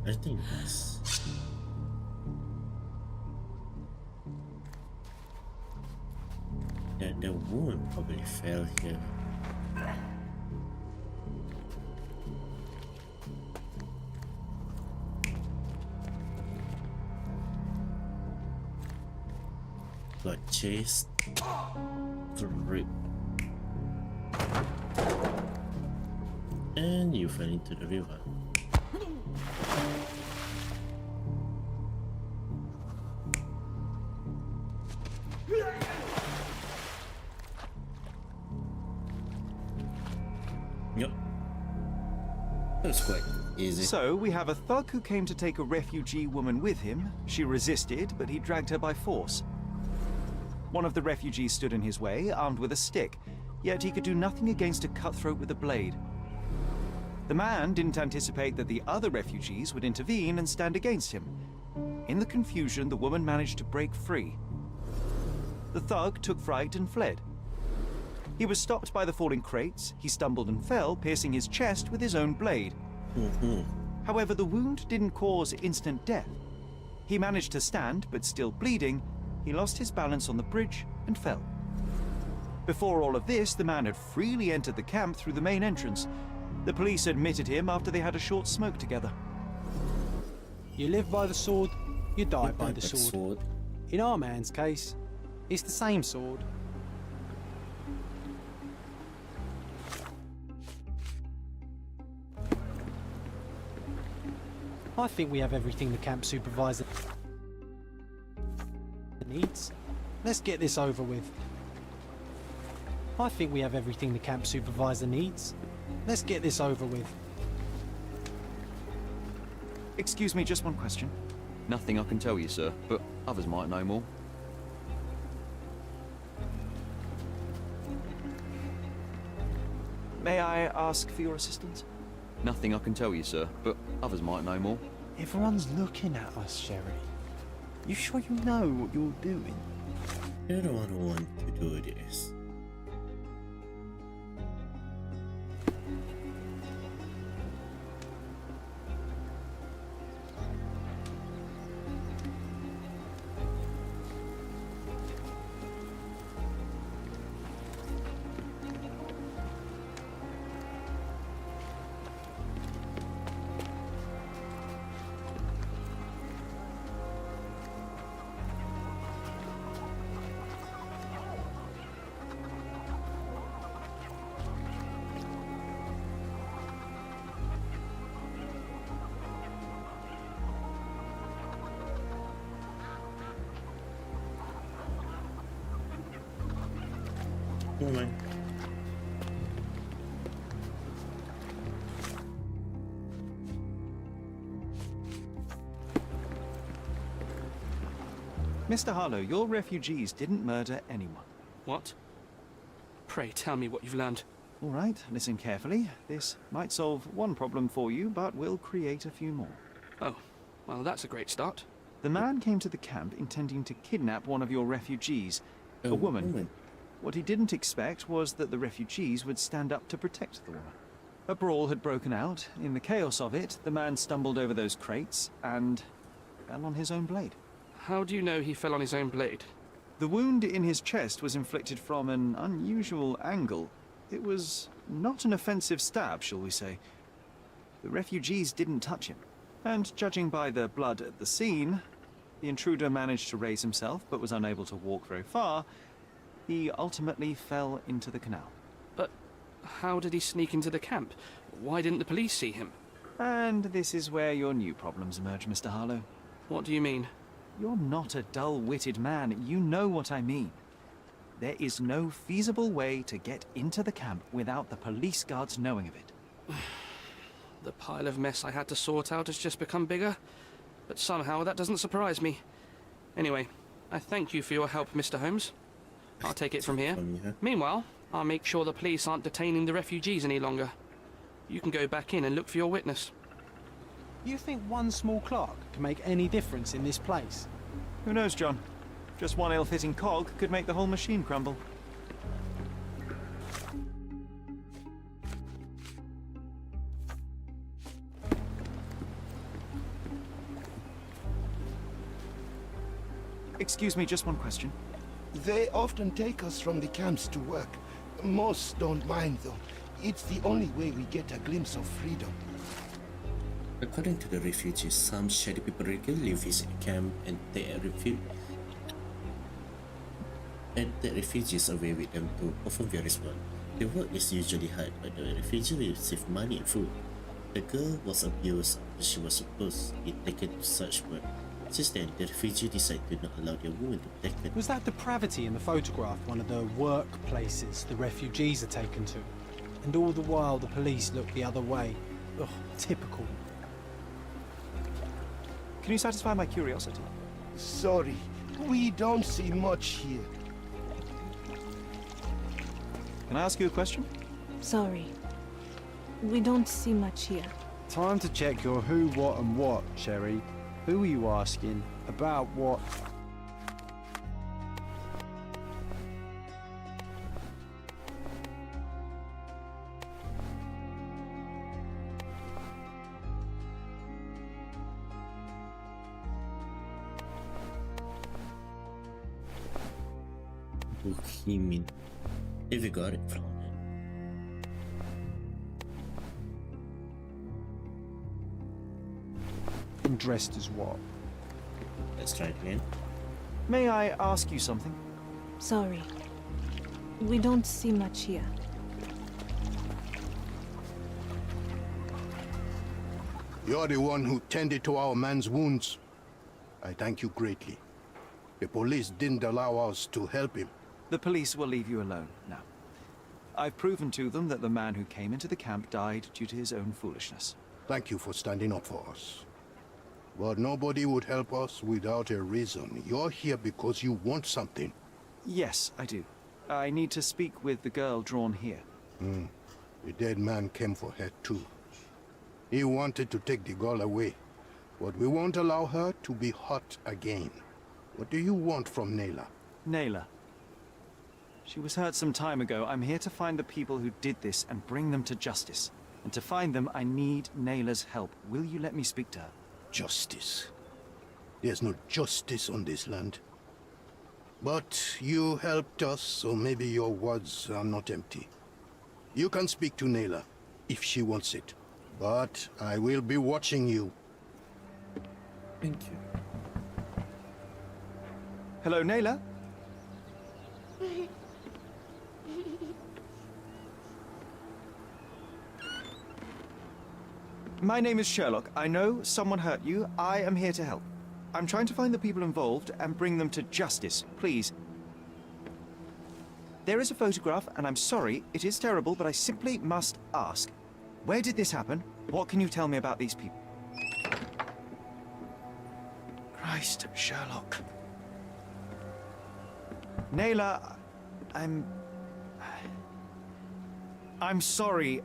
I think that's... the wound probably fell here. Got chased through. And you fell into the river. Yep. That was quite easy. So, we have a thug who came to take a refugee woman with him. She resisted, but he dragged her by force. One of the refugees stood in his way, armed with a stick, yet he could do nothing against a cutthroat with a blade. The man didn't anticipate that the other refugees would intervene and stand against him. In the confusion, the woman managed to break free. The thug took fright and fled. He was stopped by the falling crates. He stumbled and fell, piercing his chest with his own blade. However, the wound didn't cause instant death. He managed to stand, but still bleeding, he lost his balance on the bridge and fell. Before all of this, the man had freely entered the camp through the main entrance. The police admitted him after they had a short smoke together. You live by the sword, you die by the sword. In our man's case, it's the same sword. I think we have everything the camp supervisor needs. Let's get this over with. I think we have everything the camp supervisor needs. Let's get this over with. Excuse me, just one question. Nothing I can tell you, sir, but others might know more. May I ask for your assistance? Nothing I can tell you, sir, but others might know more. Everyone's looking at us, Sherry. You sure you know what you're doing? You're the one who want to do this. Oh my. Mr. Harlow, your refugees didn't murder anyone. What? Pray tell me what you've learned. All right, listen carefully. This might solve one problem for you, but will create a few more. Oh, well, that's a great start. The man came to the camp intending to kidnap one of your refugees, a woman. What he didn't expect was that the refugees would stand up to protect the woman. A brawl had broken out. In the chaos of it, the man stumbled over those crates and fell on his own blade. How do you know he fell on his own blade? The wound in his chest was inflicted from an unusual angle. It was not an offensive stab, shall we say. The refugees didn't touch him. And judging by the blood at the scene, the intruder managed to raise himself but was unable to walk very far. He ultimately fell into the canal. But how did he sneak into the camp? Why didn't the police see him? And this is where your new problems emerge, Mr. Harlow. What do you mean? You're not a dull-witted man. You know what I mean. There is no feasible way to get into the camp without the police guards knowing of it. The pile of mess I had to sort out has just become bigger, but somehow that doesn't surprise me. Anyway, I thank you for your help, Mr. Holmes. I'll take it from here. Meanwhile, I'll make sure the police aren't detaining the refugees any longer. You can go back in and look for your witness. You think one small clock can make any difference in this place? Who knows, John? Just one ill-fitting cog could make the whole machine crumble. Excuse me, just one question. They often take us from the camps to work. Most don't mind, though. It's the only way we get a glimpse of freedom. According to the refugees, some shady people regularly visit the camp and take refugees away with them to perform various work. The work is usually hard, but the refugees receive money and food. The girl was abused after she was supposed to be taken to such work. Since then, the refugees decided to not allow their woman to be taken. Was that depravity in the photograph one of the workplaces the refugees are taken to? And all the while the police look the other way. Ugh, typical. Can you satisfy my curiosity? Sorry, we don't see much here. Can I ask you a question? Sorry. We don't see much here. Time to check your who, what and what, Sherry. Who are you asking? About what? Bohemian. If you got it from it. And dressed as what? Let's try it again. May I ask you something? Sorry. We don't see much here. You're the one who tended to our man's wounds. I thank you greatly. The police didn't allow us to help him. The police will leave you alone now. I've proven to them that the man who came into the camp died due to his own foolishness. Thank you for standing up for us. But nobody would help us without a reason. You're here because you want something. Yes, I do. I need to speak with the girl drawn here. The dead man came for her too. He wanted to take the girl away, but we won't allow her to be hurt again. What do you want from Nayla? Nayla. She was hurt some time ago. I'm here to find the people who did this and bring them to justice. And to find them, I need Nayla's help. Will you let me speak to her? Justice. There's no justice on this land. But you helped us, so maybe your words are not empty. You can speak to Nayla, if she wants it. But I will be watching you. Thank you. Hello, Nayla? My name is Sherlock. I know someone hurt you. I am here to help. I'm trying to find the people involved and bring them to justice. Please. There is a photograph, and I'm sorry, it is terrible, but I simply must ask. Where did this happen? What can you tell me about these people? Christ, Sherlock. Nayla, I'm sorry.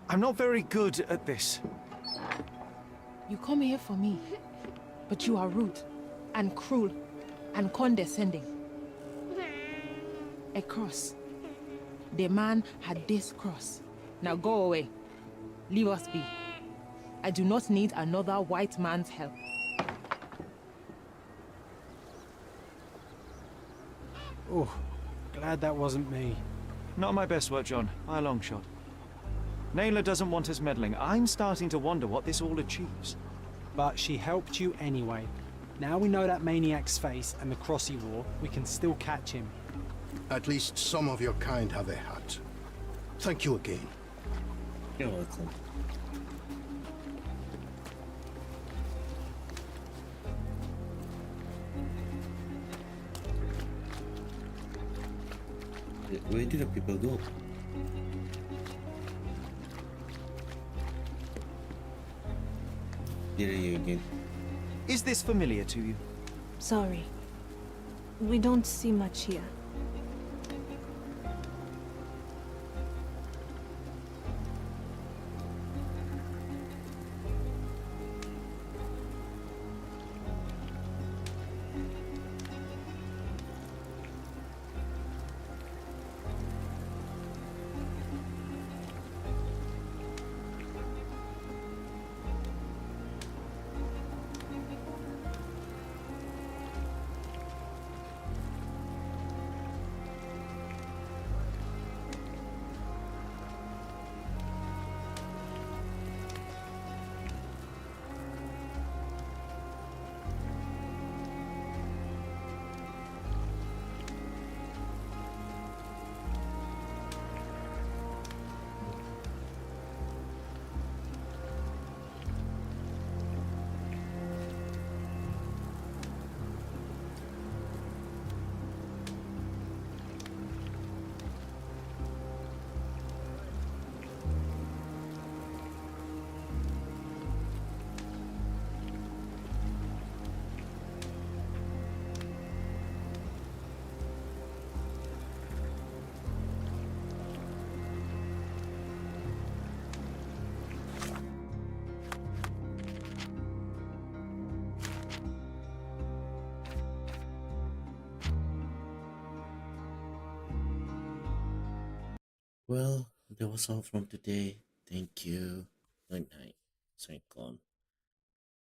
I'm not very good at this. You come here for me, but you are rude and cruel and condescending. A cross. The man had this cross. Now go away. Leave us be. I do not need another white man's help. Oh, glad that wasn't me. Not my best work, John, by a long shot. Naylor doesn't want us meddling. I'm starting to wonder what this all achieves. But she helped you anyway. Now we know that maniac's face and the cross he wore, we can still catch him. At least some of your kind have a hat. Thank you again. You're welcome. Where did the people go? Here you again. Is this familiar to you? Sorry. We don't see much here. Well, that was all from today. Thank you. Good night. Sign on.